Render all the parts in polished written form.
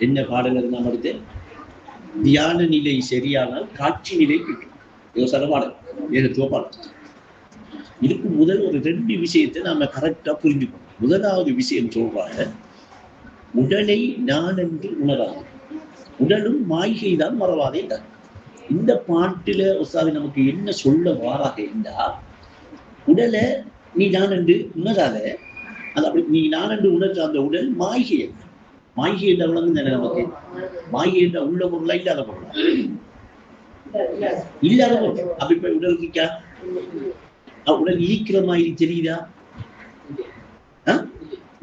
என்ன பாடங்கள் நாம் அடுத்து தியான நிலை சரியானால் காட்சி நிலை கிட்டும். யோசனை பாடல் ஏகத்துவ பாடல். இதுக்கு முதல் ஒரு 2 விஷயத்தை நாம கரெக்டா புரிஞ்சுக்கணும். முதலாவது விஷயம் சொல்றாங்க, உடலை நான் என்று உணராது, உடலும் மாய்கை தான் மறவாதே தான். இந்த பாட்டுல உஸ்தாது நமக்கு என்ன சொல்ல வாராக என்றா, உடலை நீ நான் என்று உணராத, அது அப்படி நீ நான் என்று உணர்ற அந்த உடல் மாய்கை. மாய்கை என்ற உலகம் தானே நமக்கு. மாய்கை என்ற உள்ள பொருளா இல்லாத பொருளா? இல்லாத பொருள். அப்ப இப்ப உடல் இருக்கா? உடல் இருக்கிற மாதிரி தெரியுதா?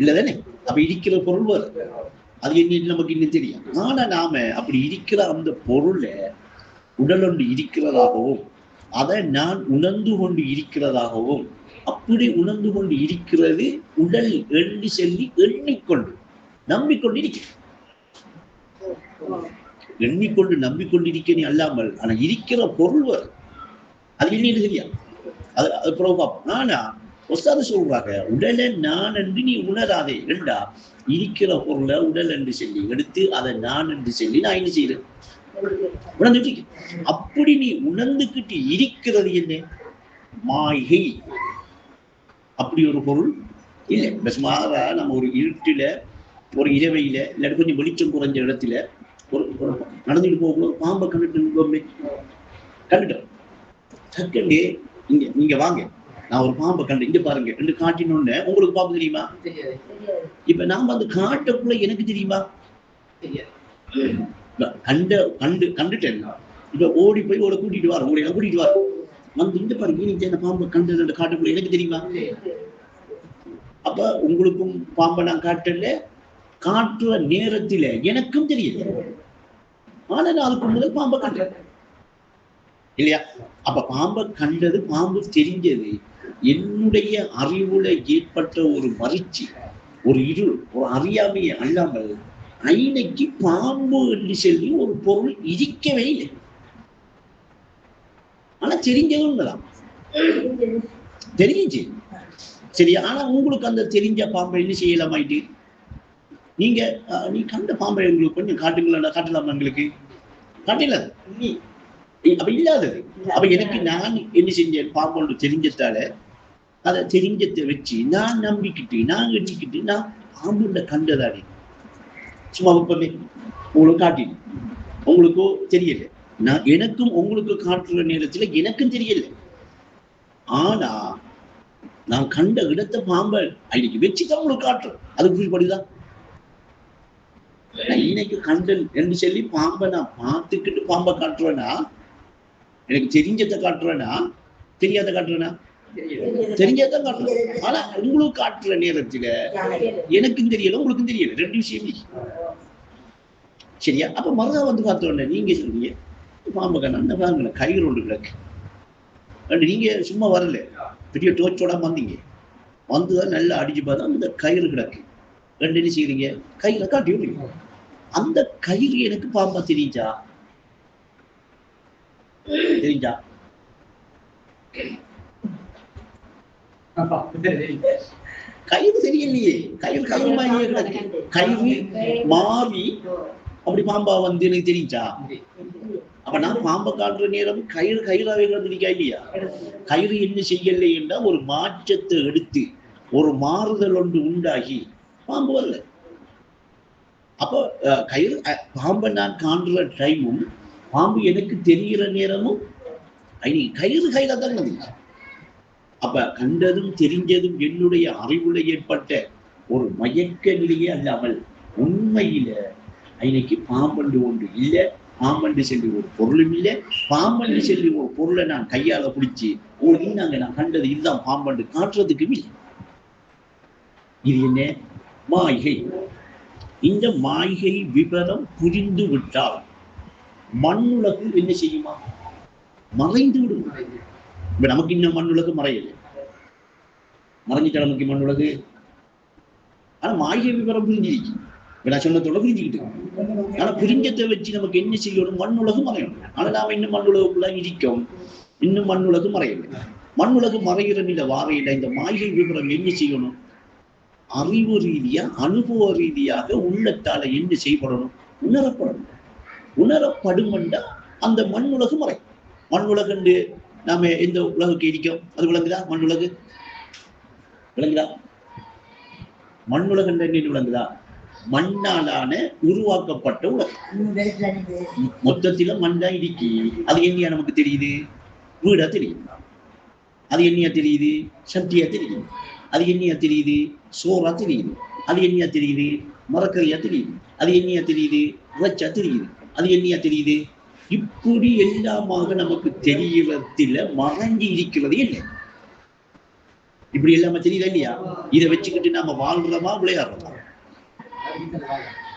இல்லதானே? அப்ப இருக்கிற பொருள் வரும், அது என்ன நமக்கு இன்னும் தெரியும். ஆனா நாம அப்படி இருக்கிற அந்த பொருளை உடல் ஒன்று இருக்கிறதாகவும் அதை நான் உணர்ந்து கொண்டு இருக்கிறதாகவும், அப்படி உணர்ந்து கொண்டு இருக்கிறது உடல் எண்ணி சொல்லி எண்ணிக்கொண்டு நம்பிக்கொண்டு இருக்கிறது. எண்ணிக்கொண்டு நம்பிக்கொண்டிருக்க நீ அல்லாமல் ஆனா இருக்கிற பொருள் வரும், அது என்ன தெரியா? அது பார்ப்போம். ஆனா ஒஸ்தாது சொல்றாங்க, உடலை நான் என்று நீ உணராதே என்றா, இருக்கிற பொருளை உடல் என்று சொல்லி எடுத்து அதை நான் என்று சொல்லி நான் என்ன செய்யறேன்? உணர்ந்துட்டு. அப்படி நீ உணர்ந்துகிட்டு இருக்கிறது என்ன? மாயை. அப்படி ஒரு பொருள் இல்லை. சுமார நம்ம ஒரு இருட்டுல, ஒரு இரவையில, இல்லாட்டி கொஞ்சம் வெளிச்சம் குறைஞ்ச இடத்துல ஒரு நடந்துட்டு போகும்போது பாம்பை கண்டுட்டோம். டக்குன்னு நீங்க வாங்க, நான் ஒரு பாம்பை கண்டு இங்க பாருங்க ரெண்டு காட்டினோன்னு உங்களுக்கு பாம்பு தெரியுமா? இப்ப நாம அந்த காட்டக்குள்ள எனக்கு தெரியுமா? கண்டுட்டேன். இப்ப ஓடி போய் ஓட கூட்டிட்டு வார், உங்களை கூட்டிட்டு வார் வந்து இந்த பாருங்க நீங்க என்ன பாம்பை கண்டு ரெண்டு காட்டக்குள்ள எனக்கு தெரியுமா? அப்ப உங்களுக்கும் பாம்பை நான் காட்டல, காட்டுற நேரத்துல எனக்கும் தெரியல. ஆனா நான் அதுக்கு முதல் பாம்பை கண்டேன் இல்லையா? அப்ப பாம்பை கண்டது, பாம்பு தெரிஞ்சது என்னுடைய அறிவுல ஏற்பட்ட ஒரு மறிச்சி, ஒரு இருள், ஒரு அறியாமையை அல்லாமல் ஐனைக்கு பாம்பு என்று சொல்லி ஒரு பொருள் இருக்கவே இல்லை. ஆனா தெரிஞ்சதும் தான் தெரிஞ்சு சரி. ஆனா உங்களுக்கு அந்த தெரிஞ்ச பாம்பை என்ன செய்யலாமாயிட்டு, நீ கண்ட பாம்பை உங்களுக்கு கொஞ்சம் காட்டுங்களா? காட்டலாமா? எங்களுக்கு காட்டல, அப்ப இல்லாதது. அப்ப எனக்கு நான் என்ன செஞ்சேன்? பாம்பு தெரிஞ்சதால அதை தெரிஞ்சத்தை வச்சு நான் நம்பிக்கிட்டு, நான் எண்ணிக்கிட்டு, நான் பாம்புண்ட கண்டதானே சும்மா இப்பவே உங்களுக்கு காட்டினேன், உங்களுக்கோ தெரியல. நான் எனக்கும் உங்களுக்கு காட்டுற நேரத்துல எனக்கும் தெரியல. ஆனா நான் கண்ட இடத்த பாம்பை இன்னைக்கு வச்சுதான் உங்களுக்கு காட்டுறேன். அது புரிபடுதான்? இன்னைக்கு கண்டல் என்று சொல்லி பாம்பை நான் பார்த்துக்கிட்டு பாம்பை காட்டுறேன்னா, எனக்கு தெரிஞ்சதை காட்டுறேன்னா தெரியாத காட்டுறேன்னா? தெரிஞ்சதான் காட்டுறேன். ஆனா உங்களுக்கு காட்டுற நேரத்துல எனக்கும் தெரியல, உங்களுக்கும் தெரியல, 2 விஷயம் சரியா? அப்ப மருதா வந்து பார்த்தோன்னே நீங்க சொல்றீங்க பாம்பு கண்ண பாருங்க கயிறு ஒன்று கிடக்கு. நீங்க சும்மா வரல, பெரிய டோச்சோட வந்தீங்க, வந்துதான் நல்லா அடிச்சு பார்த்தா அந்த கயிறு கிடக்கு. ரெண்டு என்ன செய்யறீங்க? கயிறை காட்டி விடுறீங்க. அந்த கயிறு எனக்கு பாம்பா தெரிஞ்சா? கயிறு தெரியலையே, கயிறு மாதிரியே கிடக்கு. கயிறு மாறி அப்படி பாம்பா வந்து எனக்கு தெரிஞ்சா? அப்ப நான் பாம்பை காட்டுற நேரம் கயிறாவே கிடந்திருக்கா இல்லையா? கயிறு என்ன செய்யலை என்றால் ஒரு மாற்றத்தை எடுத்து ஒரு மாறுதல் ஒன்று உண்டாகி பாம்பு வரல. அப்போ கயிறு பாம்பை நான் காண்ற டைமும் பாம்பு எனக்கு தெரிகிற நேரமும் கயிறு கையில்தான் வந்துச்சு. அப்ப கண்டதும் தெரிஞ்சதும் என்னுடைய அறிவுல ஏற்பட்ட ஒரு மயக்க நிலையே அல்லாமல் உண்மையில இன்னைக்கு பாம்பண்டு ஒன்று இல்லை, பாம்பண்டு சொல்லி ஒரு பொருளும் இல்லை. பாம்பண்டு சொல்லி ஒரு பொருளை நான் கையால பிடிச்சி உங்களுக்கு நான் கண்டது இதுதான் பாம்பண்டு காட்டுறதுக்கும் இல்லை. இது என்ன? மாய்கை. இந்த மாய்கை விவரம் புரிந்து விட்டால் மண்ணுலகு என்ன செய்யுமா? மறைந்து விடும். இப்ப நமக்கு இன்னும் மண்ணுலகு மறையலை, மறைஞ்சிட்ட நமக்கு மண்ணுலகு. ஆனா மாய்கை விவரம் புரிஞ்சிருக்கு. இப்ப நான் சொன்னதோட புரிஞ்சுக்கிட்டு, ஆனா புரிஞ்சத்தை வச்சு நமக்கு என்ன செய்யணும்? மண்ணுலகு மறையணும். ஆனா நாம இன்னும் மண்ணுலகுக்குள்ள இருக்கோம், இன்னும் மண்ணுலகு மறையலை. மண்ணுலகு மறைகிற நில வாரையில இந்த மாய்கை விவரம் என்ன செய்யணும்? அறிவு ரீதியா, அனுபவ ரீதியாக உள்ளத்தால என்ன செய்யப்படணும்? உணரப்படும். உணரப்படும் என்றால் அந்த மண் உலகு மறை. மண் உலகு என்று நாம எந்த உலகுக்கு இருக்கோம் அது விளங்குதா? மண் உலகு விளங்குதா? மண் உலகு என்று விளங்குதா? மண்ணாலான உருவாக்கப்பட்ட உலகம். மொத்தத்தில மண் தான் இடிக்கி. அது என்னையா நமக்கு தெரியுது? வீடா தெரியுது. அது என்னையா தெரியுது? சட்டியா தெரியுது. அது என்னையா தெரியுது? சோறா தெரியுது. அது என்னையா தெரியுது? மரக்கறியா தெரியுது. அது என்னையா தெரியுது? இறைச்சா தெரியுது. அது என்னையா தெரியுது? இப்படி எல்லாமாக நமக்கு தெரியறதுல மறைஞ்சி இருக்கிறது என்ன? இப்படி எல்லாமே தெரியுதா இல்லையா? இதை வச்சுக்கிட்டு நாம வாழ்றோமா விளையாடுறோமா?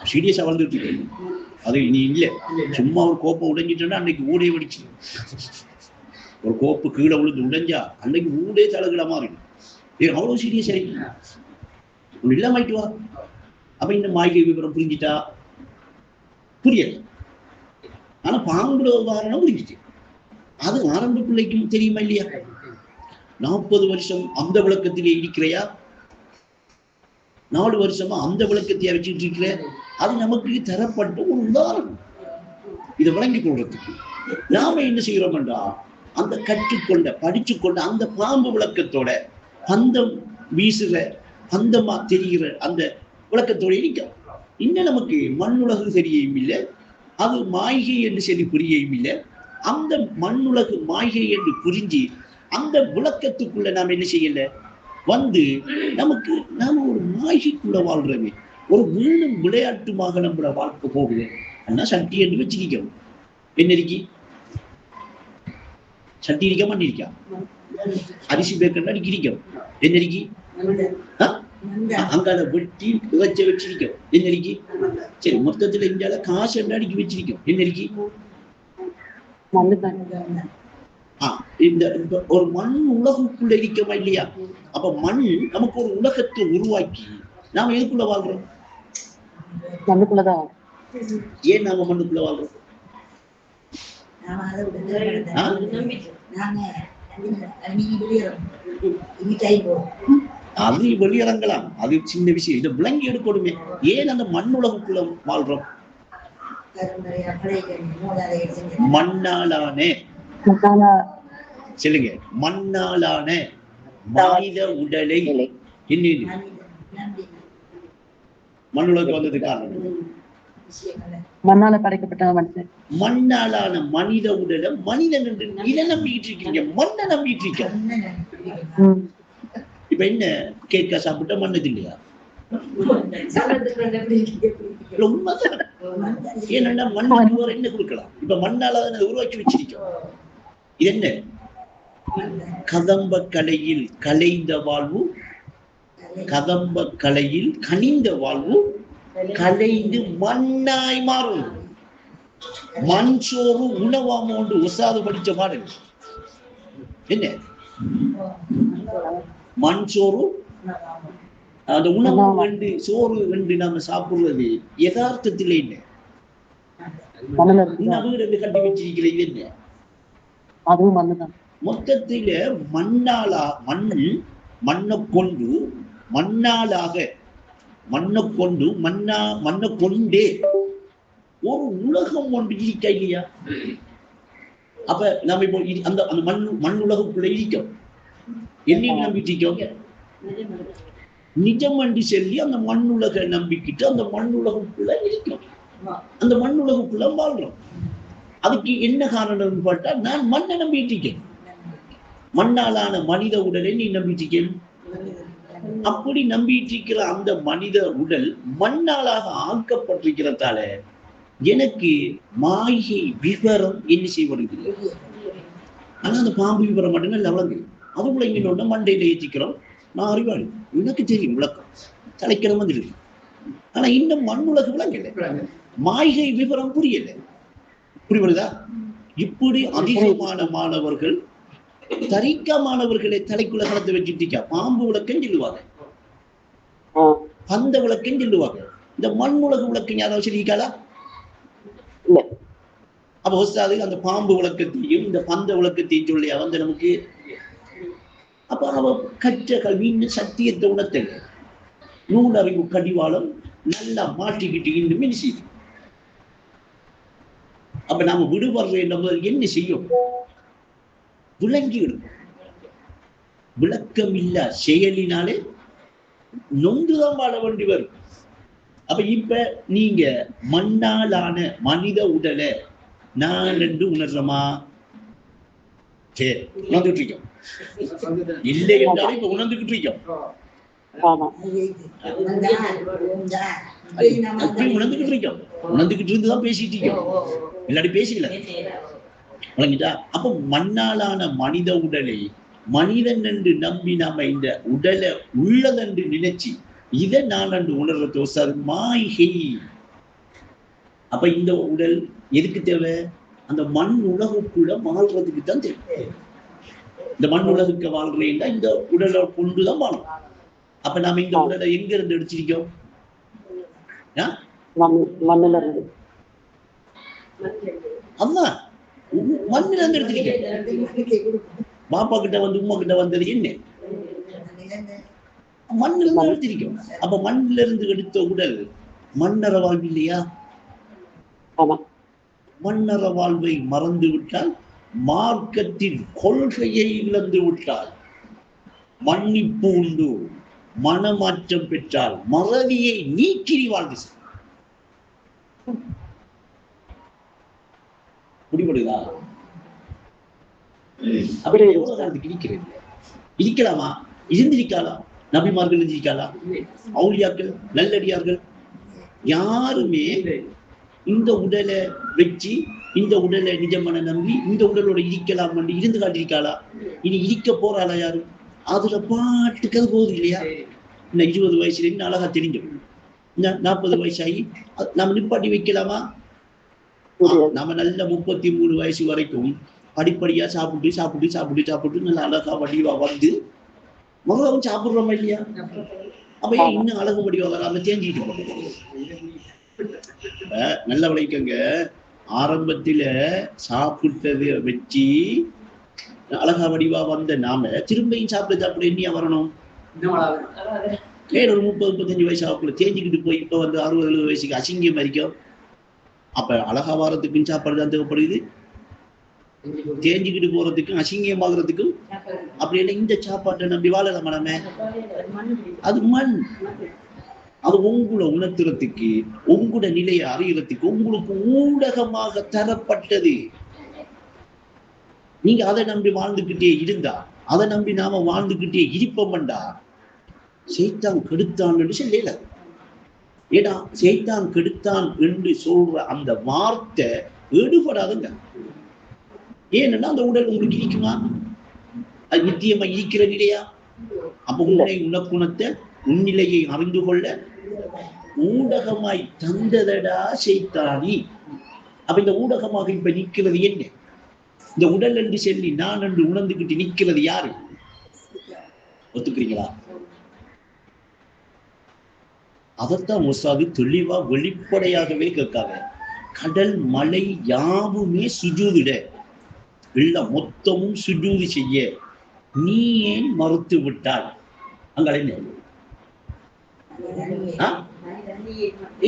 சீரியஸா வாழ்ந்துட்டு இருக்கு. அது இனி இல்ல. சும்மா ஒரு கோப்பை உடைஞ்சிட்டோன்னா அன்னைக்கு ஊடே வெடிச்சு. ஒரு கோப்பு கீழே விழுந்து உடைஞ்சா அன்னைக்கு ஊடே தலகிட மாறி. அவ்வளவு சீரியஸ் ஆயிடுச்சு. இல்லாமட்டு வா. அப்ப இந்த மாய்கை விவரம் புரிஞ்சுட்டா புரியல. ஆனா பாம்புட உதாரணம் புரிஞ்சிச்சு. அது ஆரம்ப பிள்ளைக்கும் தெரியுமா இல்லையா? 40 வருஷம் அந்த விளக்கத்திலே இருக்கிறையா? 4 வருஷமா அந்த விளக்கத்தையா வச்சுட்டு இருக்கிற? அது நமக்கு தரப்பட்ட ஒரு உதாரணம். இதை விளங்கி கொள்றதுக்கு நாம என்ன செய்யறோம் என்றா, அந்த கற்றுக்கொண்ட படிச்சுக்கொண்ட அந்த பாம்பு விளக்கத்தோட பந்தம் வீசுற பந்தமா தெரிகிற அந்த விளக்கத்தோட இருக்கிறோம். இன்னும் நமக்கு மண்ணுலகு தெரியவும் இல்லை, அது மாய்கை என்று சொல்லி புரியவும் இல்லை. அந்த மண்ணுலகு மாய்கை என்று புரிஞ்சு அந்த விளக்கத்துக்குள்ள நாம் என்ன செய்யல வந்து நமக்கு நாம ஒரு மாய்கைக்குள்ள வாழ்றோமே, ஒரு வீணும் விளையாட்டுமாக நம்மளோட வாழ்க்கை போகுது. ஆனா சட்டி என்று வச்சிருக்கோம். என்ன இருக்கி? சட்டி இருக்க மாட்டிருக்கா? அரிசி பேக்கெட் அடிக்க இருக்கோம். என்ன இருக்கி? அங்கால வெட்டி இறைச்ச வச்சிருக்கோம். என்ன இருக்கி? சரி, மொத்தத்துல இந்தியால காசு என்ன அடிக்க வச்சிருக்கோம். என்ன இருக்கி? இந்த ஒரு மண் உலகுக்குள்ள இருக்கமா இல்லையா? அப்ப மண் நமக்கு ஒரு உலகத்தை உருவாக்கி நாம எதுக்குள்ள வாழ்றோம்? மண்ணுக்குள்ளதான். ஏன் நாம மண்ணுக்குள்ள வாழ்றோம்? அது வெளியிறங்கலாம், அது சின்ன விஷயம். இதை விளங்கி எடுக்கணுமே. ஏன் அந்த மண் உலகுக்குள்ள வாழ்றோம்? மண்ணாலானே சொல்லுங்க. மண்ணாலான மனித உடலை என்ன மண்ணுலகு வந்தது காரணம் மண்ணால படைக்கப்பட்ட மனுஷன். மண்ணாலான மனித உடலை மனிதன் என்று இதை நம்பிக்கிட்டு இருக்கீங்க. மண்ணை நம்பிட்டு இருக்க. இப்ப என்ன கேட்க சாப்பிட்ட மண்ணது இல்லையா? ஏன்னா மண்ணுக்கு என்ன கொடுக்கலாம்? இப்ப மண்ணால உருவாக்கி வச்சிருக்கோம். இது என்ன? கதம்ப கலையில் கலைந்த வாழ்வு, கதம்ப கலையில் கனிந்த வாழ்வு கலைந்து மண்ணாய் மாறும். மண் சோறு உணவாம ஒன்று உசாது படிச்ச பாடல் என்ன? மண் சோறு அந்த உணவு ரெண்டு சோறு ரெண்டு நாம சாப்பிடுறது யதார்த்தத்தில் என்ன? வீடு கட்டி வச்சிருக்கிற இது என்ன? அதுவும் மண்ணுதான். மொத்தத்தில மண்ணாலா மண்ணை கொண்டு மண்ணாலாக மண்ணை கொண்டு மண்ணை கொண்டே ஒரு உலகம் ஒன்று இருக்க இல்லையா? அப்ப நாம இப்போ அந்த அந்த மண் உலகுக்குள்ள இருக்கோம். என்ன நம்பிட்டு இருக்கோம்? நிஜம் என்று சொல்லி அந்த மண் உலக நம்பிக்கிட்டு அந்த மண் உலகுக்குள்ள இருக்கோம். அந்த மண் உலகுக்குள்ள வாழ்றோம். அதுக்கு என்ன காரணம்னு பார்த்தா, நான் மண்ணை நம்பிட்டு இருக்கேன். மண்ணாலான மனித உடலை நீ நம்பிட்டு இருக்கேன். அப்படி நம்பிட்டு இருக்கிற அந்த மனித உடல் மண்ணாலாக ஆக்கப்பட்டிருக்கிறதால எனக்கு மாயை விவரம் என்ன செய்வதில்லை. ஆனா அந்த பாம்பு விவரம் மட்டும்தான் வளர்ந்து அதுக்குள்ள இங்க மண்டையில ஏற்றிக்கிறோம். நான் அறிவாளி, எனக்கு தெரியும் விளக்கம், தலைக்கிற மாதிரி இருக்கு. ஆனா இன்னும் மண் உலக விளங்கல, மாய்கை விவரம் புரியல. புரியுதா? இப்படி அதிகமான மாணவர்கள் தரிக்கா மாணவர்களை தலைக்குள்ள கலந்து வச்சுட்டீங்க. பாம்பு விளக்கம் சொல்லுவாங்க, பந்த விளக்கம் சொல்லுவாங்க. இந்த மண் உலக விளக்கம் யாராவது சொல்லிக்காளா? அப்ப ஒஸ்தாது அந்த பாம்பு விளக்கத்தையும் இந்த பந்த விளக்கத்தையும் சொல்லி வந்து நமக்கு அப்ப அவ கற்ற கல்வின்னு சத்தியத்தை உணர்த்தல. நூலறிவு கடிவாளம் நல்லா மாட்டிக்கிட்டு இன்னும் செய்யும். அப்ப நாம விடுபடுறோம் என்ன செய்யும்? விளங்கிடும். விளக்கம் இல்ல செயலினாலே நொந்துதான் வாழ வேண்டி வரும். அப்ப இப்ப நீங்க மண்ணாலான மனித உடலை நான் என்று உணர்றமா? சரி, உணர்ந்துட்டு இருக்கோம். இல்லை என்றாலும் இப்ப உணர்ந்துகிட்டு இருக்கோம். உணர்ந்துகிட்டு இருக்கோம். உணர்ந்துகிட்டு இருந்துதான் பேசிட்டு இருக்கோம். இல்லாட்டி பேசிக்கல. விளங்கிட்டா? அப்ப மண்ணாலான மனித உடலை மனிதன் என்று நம்பி நாம இந்த உடலை உள்ளதென்று நினைச்சு இதை நான் என்று உணர்றது சார் மாய்கை. அப்ப இந்த உடல் எதுக்கு தேவை? அந்த மண் உலகுக்குள்ள வாழ்றதுக்கு தான் தேவை. இந்த மண் உலகுக்கு வாழ்றேன்னா இந்த உடலை கொண்டுதான் வாழும். அப்ப நாம இந்த உடலை எங்க இருந்து எடுத்திருக்கோம்? அதான் மண்ணில இருந்து எடுத்திருக்கோம். பாப்பா கிட்ட வந்து உமா கிட்ட வந்தது என்ன? மண்ணில இருந்து எடுத்திருக்கோம். அப்ப மண்ணில இருந்து எடுத்த உடல் மன்னர வாழ்வு இல்லையா? மன்னர வாழ்வை மறந்து விட்டால், மார்க்கத்தின் கொள்கையை இழந்து விட்டால், மன்னிப்பு உண்டு, மனமாற்றம் பெற்றால், மறதியை நீக்கி வாழ்ந்து முடிவெடுதா? அப்படி எவ்வளவு காலத்துக்கு இருக்கிறது? இருக்கலாமா? இருந்திருக்கலாம். நபிமார்கள் இருந்திருக்காளா? அவுலியாக்கள், நல்லடியார்கள் யாருமே இந்த உடலை வச்சு இந்த உடலை நிஜமான நம்பி இந்த உடலோட இருக்கலாம் என்று இருந்து காட்டிருக்காளா? இனி இருக்க போறாளா யாரும்? அதுல பாட்டுக்கு அது போகுது இல்லையா? இன்னும் 20 வயசுல இன்னும் அழகா தெரிஞ்சோம். 40 வயசாகி நம்ம நிப்பாட்டி வைக்கலாமா? நம்ம நல்ல 33 வயசு வரைக்கும் படிப்படியா சாப்பிட்டு சாப்பிட்டு சாப்பிட்டு சாப்பிட்டு நல்ல அழகா வடிவா வந்து மகவும் சாப்பிடுறோமா இல்லையா? அப்ப இன்னும் அழகு வடிவா வராம தேஞ்சிட்டு நல்ல விளைக்கங்க. ஆரம்பத்துல சாப்பிட்டது வச்சு அழகா வடிவா வந்த நாம திரும்பியும் சாப்பிட என்னையா வரணும்? ஒரு 30-35 வயசு ஆகுள்ள தேஞ்சிக்கிட்டு போய் இப்ப வந்து 60-70 வயசுக்கு அசிங்கம் வரைக்கும். அப்ப அழகா வாரத்துக்கும் சாப்பாடு தான் தேவைப்படுது. தேஞ்சிக்கிட்டு போறதுக்கும் அசிங்கமாகறதுக்கும் அப்படி இல்லை. இந்த சாப்பாட்டை நம்பி வாழலாமா நம்ம? அது மண். அது உங்களை உணர்த்துறதுக்கு, உங்களோட நிலையை அறியறதுக்கு உங்களுக்கு ஊடகமாக தரப்பட்டது. நீங்க அதை நம்பி வாழ்ந்துகிட்டே இருந்தா, அதை நம்பி நாம வாழ்ந்துகிட்டே இருப்போம்டா, சைத்தான் கெடுத்தான் என்று சொல்லல. ஏடா சைத்தான் கெடுத்தான் என்று சொல்ற அந்த வார்த்தை ஈடுபடாதுங்க. ஏன்னா அந்த உடல் உங்களுக்கு இருக்குமா? அது நித்தியமா இருக்கிற நிலையா? அப்ப உன்னை உனக்குணத்தை உன்னிலையை அறிந்து கொள்ள ஊடகமாய் தந்ததடா சைத்தானி. அப்ப இந்த ஊடகமாக இப்ப நிக்கிறது என்ன? இந்த உடல் என்று சொல்லி நான் என்று உணர்ந்துகிட்டு நிக்கிறது யாரு? ஒத்துக்கிறீங்களா? அதைத்தான் முசாது தெளிவா வெளிப்படையாகவே கேட்காங்க. கடல் மலை யாவுமே சுஜூதிட இல்ல, மொத்தமும் சுஜூதி செய்ய நீ ஏன் மறுத்து விட்டாய்? அங்க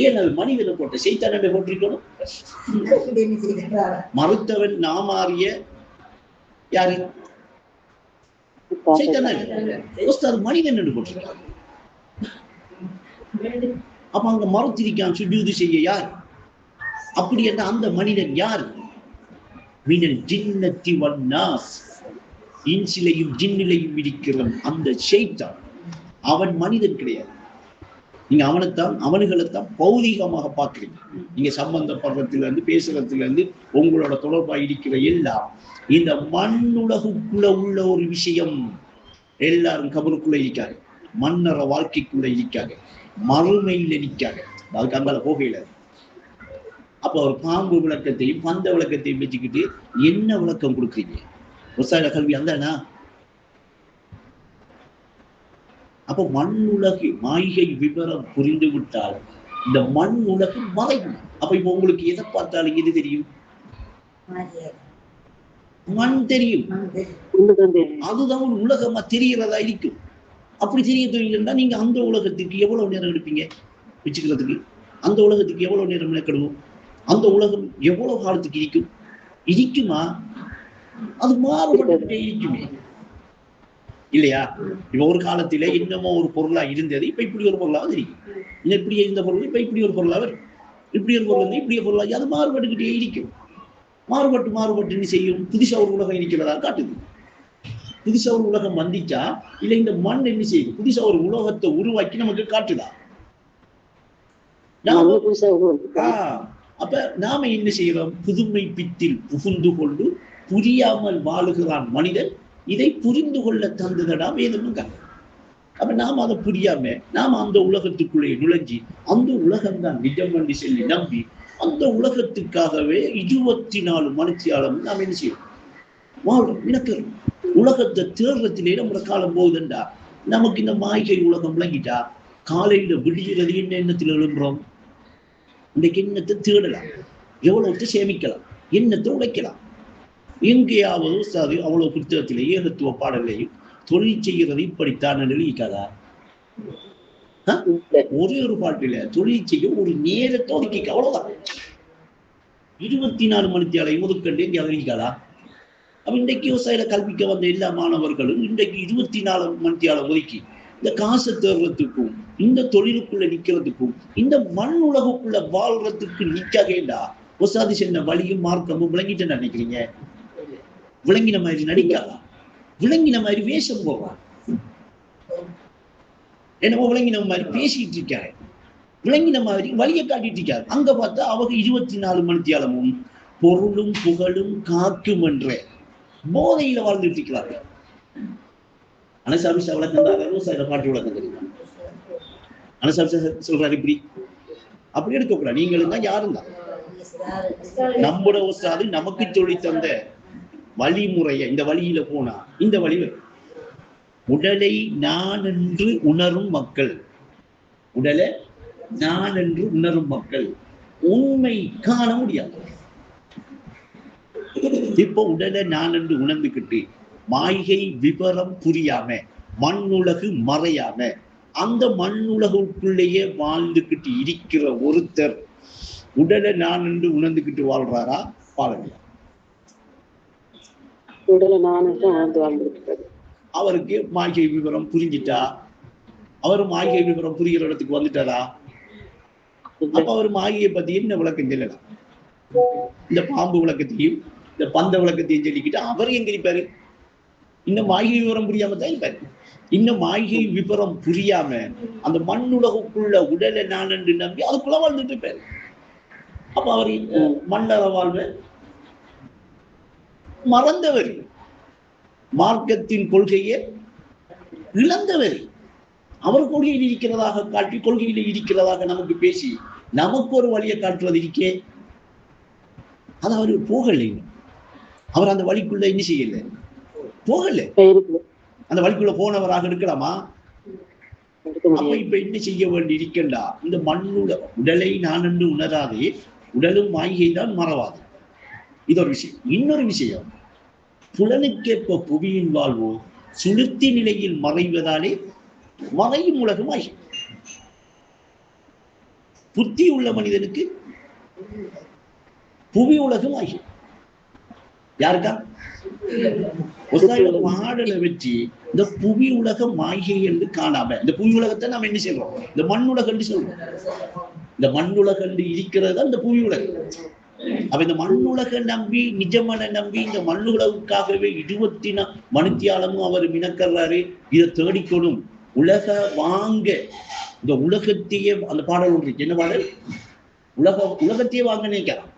ஏன் அது மனிதனை போட்ட சைத்தானே போட்டிருக்கணும்? மறுத்தவன் நாம் அறிய யாரு? சைத்தானே. மனிதன் என்று போட்டிருக்கான். அப்ப அங்க மறுத்திருக்கான் சுஜூதி செய்ய யார்? அப்படி என்ற அந்த மனிதன் யார்? மினல் ஜின்னத்தி வன்னாஸ், இன்சிலையும் ஜின்னிலையும் இருக்கிறவன் அந்த ஷைத்தான். அவன் மனிதன் கிடையாது. நீங்க அவனுகளைத்தான் பௌதிகமாக பார்க்கிறீங்க. நீங்க சம்பந்தப்படுறதுல இருந்து பேசுறதுல இருந்து உங்களோட தொடர்பா இருக்கிற எல்லாம் இந்த மண்ணுலகுக்குள்ள உள்ள ஒரு விஷயம். எல்லாரும் கபருக்குள்ள இருக்காங்க, மன்னர வாழ்க்கைக்குள்ள இருக்காங்க, மறுமையில நிற்காங்க. அதுக்கு அங்கால போகையில அப்ப ஒரு பாம்பு விளக்கத்தையும் பந்த விளக்கத்தையும் வச்சுக்கிட்டு என்ன விளக்கம் கொடுக்குறீங்க? விவசாய கல்வி அந்தானா? அப்ப மண் உலகு மாய்கை விவரம் புரிந்து விட்டால் இந்த மண் உலகு மறையும். அப்ப இப்ப உங்களுக்கு எதை பார்த்தாலும் எது தெரியும்? மண் தெரியும். அதுதான் ஒரு உலகமா தெரிகிறதா இருக்கும். அப்படி தெரிய தெரியுதுன்னா நீங்க அந்த உலகத்துக்கு எவ்வளவு நேரம் எடுப்பீங்க வச்சுக்கிறதுக்கு? அந்த உலகத்துக்கு எவ்வளவு நேரம் மெனக்கெடுவோம்? அந்த உலகம் எவ்வளவு காலத்துக்கு இருக்குமா? அது மாறுபட்டு இருக்குமே இல்லையா? இப்ப ஒரு காலத்தில இன்னமோ ஒரு பொருளா இருந்தது, இப்ப இப்படி ஒரு பொருளாவது இருக்கு. இப்படி இருந்த பொருள் இப்ப இப்படி ஒரு பொருளா வரும். இப்படி ஒரு பொருள் இப்படி ஒரு பொருளா அது மாறுபட்டுக்கிட்டே இருக்கும். மாறுபட்டு செய்யும். புதுசா ஒரு உலகம் இருக்கிறதா காட்டுது. புதுசா ஒரு உலகம் வந்துச்சா இல்ல இந்த மண் என்ன செய்யும்? புதுசா ஒரு உலகத்தை உருவாக்கி நமக்கு காட்டுதா? அப்ப நாம என்ன செய்யறோம்? புதுமை பித்தில் புகுந்து கொண்டு புரியாமல் வாழுகிறான் மனிதன். இதை புரிந்து கொள்ள தந்ததடா வேதமும் கதை. அப்ப நாம அதை புரியாம நாம அந்த உலகத்துக்குள்ளே நுழைஞ்சி அந்த உலகம்தான் நிஜம் என்று சொல்லி நம்பி அந்த உலகத்துக்காகவே 24 மணித்தியாலம் நாம் என்ன செய்யறோம்? வாழ்றோம், விளக்குறோம். உலகத்தை தேடுறதுலேயே நம்மளோட காலம் போகுதுண்டா. நமக்கு இந்த மாய்கை உலகம் விளங்கிட்டா காலையில விடுகிறது என்ன எண்ணத்தில் எழும்புறோம்? இன்றைக்கு எண்ணத்தை தேடலாம், எவ்வளவு சேமிக்கலாம், எண்ணத்தை உடைக்கலாம். எங்கேயாவது சாது அவ்வளவு புத்தகத்திலே ஏகத்துவ பாடலையும் தொழில் செய்கிறது இப்படித்தான் எழுதிக்காதா? ஒரே ஒரு பாட்டில தொழில் செய்ய ஒரு நேரத்தை ஒதுக்கிக்க, அவ்வளவுதான். 24 மணித்தியாலையும் ஒதுக்கண்டு எங்கே எழுதிக்காதா? அப்ப இன்றைக்கு விவசாயில கல்விக்க வந்த எல்லா மாணவர்களும் இன்றைக்கு 24 மணித்தியாலம் ஒதுக்கி இந்த காசை தேடுறதுக்கும் இந்த தொழிலுக்குள்ள நிக்கிறதுக்கும் இந்த மண் உலகுக்குள்ள வாழ்றதுக்கு நிக்கவேண்டா ஒசாதி சென்ன வழியும் மார்க்கமும் விளங்கிட்டு நினைக்கிறீங்க? விளங்கின மாதிரி நடிக்காதா? விளங்கின மாதிரி வேஷம் போவான். என்னமோ விளங்கின மாதிரி பேசிட்டு இருக்காரு, விளங்கின மாதிரி வழியை காட்டிட்டு இருக்காரு. அங்க பார்த்தா அவங்க 24 மணித்தியாலமும் பொருளும் புகழும் காக்கும் என்ற போதையில வாழ்ந்துட்டு இருக்கிறார்கள். அனசாபிஷா விளக்கம் தான் பாட்டு விளக்கம் தெரியுமா? அனசாபிஷா சொல்றாரு இப்படி அப்படி எடுக்கக்கூடாது. நீங்களும் தான் யாரும் தான் நம்முடைய உஸ்தாது நமக்கு சொல்லி தந்த வழிமுறைய இந்த வழியில போனா இந்த வழி உடலை நான் என்று உணரும் மக்கள், உடலை நான் என்று உணரும் மக்கள் உண்மை காண முடியாது. இப்போ உடலை நான் என்று உணர்ந்துக்கிட்டு மாய்கை விவரம் புரியாம மண்ணுலகு மறையாம அந்த மண்ணுலகுக்குள்ளேயே வாழ்ந்துகிட்டு இருக்கிற ஒருத்தர் உடலை நான் என்று உணர்ந்துகிட்டு வாழ்றாரா? வாழலையா? உடலை நான் என்று வாழ்ந்துகிட்டு அவருக்கு மாய்கை விவரம் புரிஞ்சிட்டா? அவர் மாய்கை விவரம் புரிகிற இடத்துக்கு வந்துட்டாரா? அப்ப அவர் மாய்கையை பத்தி என்ன விளக்கம் சொல்லலாம்? இந்த பாம்பு விளக்கத்தையும் இந்த பந்த விளக்கத்தையும் சொல்லிக்கிட்டு அவர் எங்க இருப்பாரு? இன்னும் மாய்கை விவரம் புரியாம தான் இருப்பாரு. இன்னும் மாய்கை விவரம் புரியாம அந்த மண்ணுலகுக்குள்ள உடலை நான் என்று நம்பி அதுக்குள்ள வாழ்ந்துட்டு இருப்பாரு. அப்ப அவர் மன்னர வாழ்வை மறந்தவர், மார்க்கத்தின் கொள்கையை இழந்தவர். அவர் கொள்கையில் இருக்கிறதாக காட்டி கொள்கையில இருக்கிறதாக நமக்கு பேசி நமக்கு ஒரு வழியை காட்டுறது இருக்கே, அது அவரு போகலை. அவர் அந்த வழிக்குள்ள என்ன செய்யல, போகல. அந்த வழிக்குள்ள போனவராக இருக்கலாமா? அப்ப இப்ப என்ன செய்ய வேண்டி இருக்கண்டா? இந்த மண்ணுல உடலை நான் என்று உணராதே உடலும் மாய்கை தான் மறவாது. இது ஒரு விஷயம். இன்னொரு விஷயம், புலனுக்கேற்ப புவியின் வாழ்வோ சுளுத்தி நிலையில் மறைவதாலே மறையும் உலகம் மாய்கை. புத்தி உள்ள மனிதனுக்கு புவி உலகம் மாய்கை. யாருக்கா? பாடலை வச்சு இந்த புவி உலக மாய்கை என்று காணாம இந்த புவி உலகத்தை நாம் என்ன செய்யறோம்? இந்த மண் உலகம் சொல்றோம். இந்த மண் உலகம் இருக்கிறது இந்த புவி உலகம். அப்ப இந்த மண்ணுலக நம்பி நிஜமன நம்பி இந்த மண்ணுலகுக்காகவே 24 மணித்தியாலமும் அவர் மினக்கறாரு. இதை தேடிக்கொடும் உலக வாங்க இந்த உலகத்தையே, அந்த பாடல் ஒன்று என்ன பாடல்? உலகத்தையே வாங்க நினைக்கிறான்.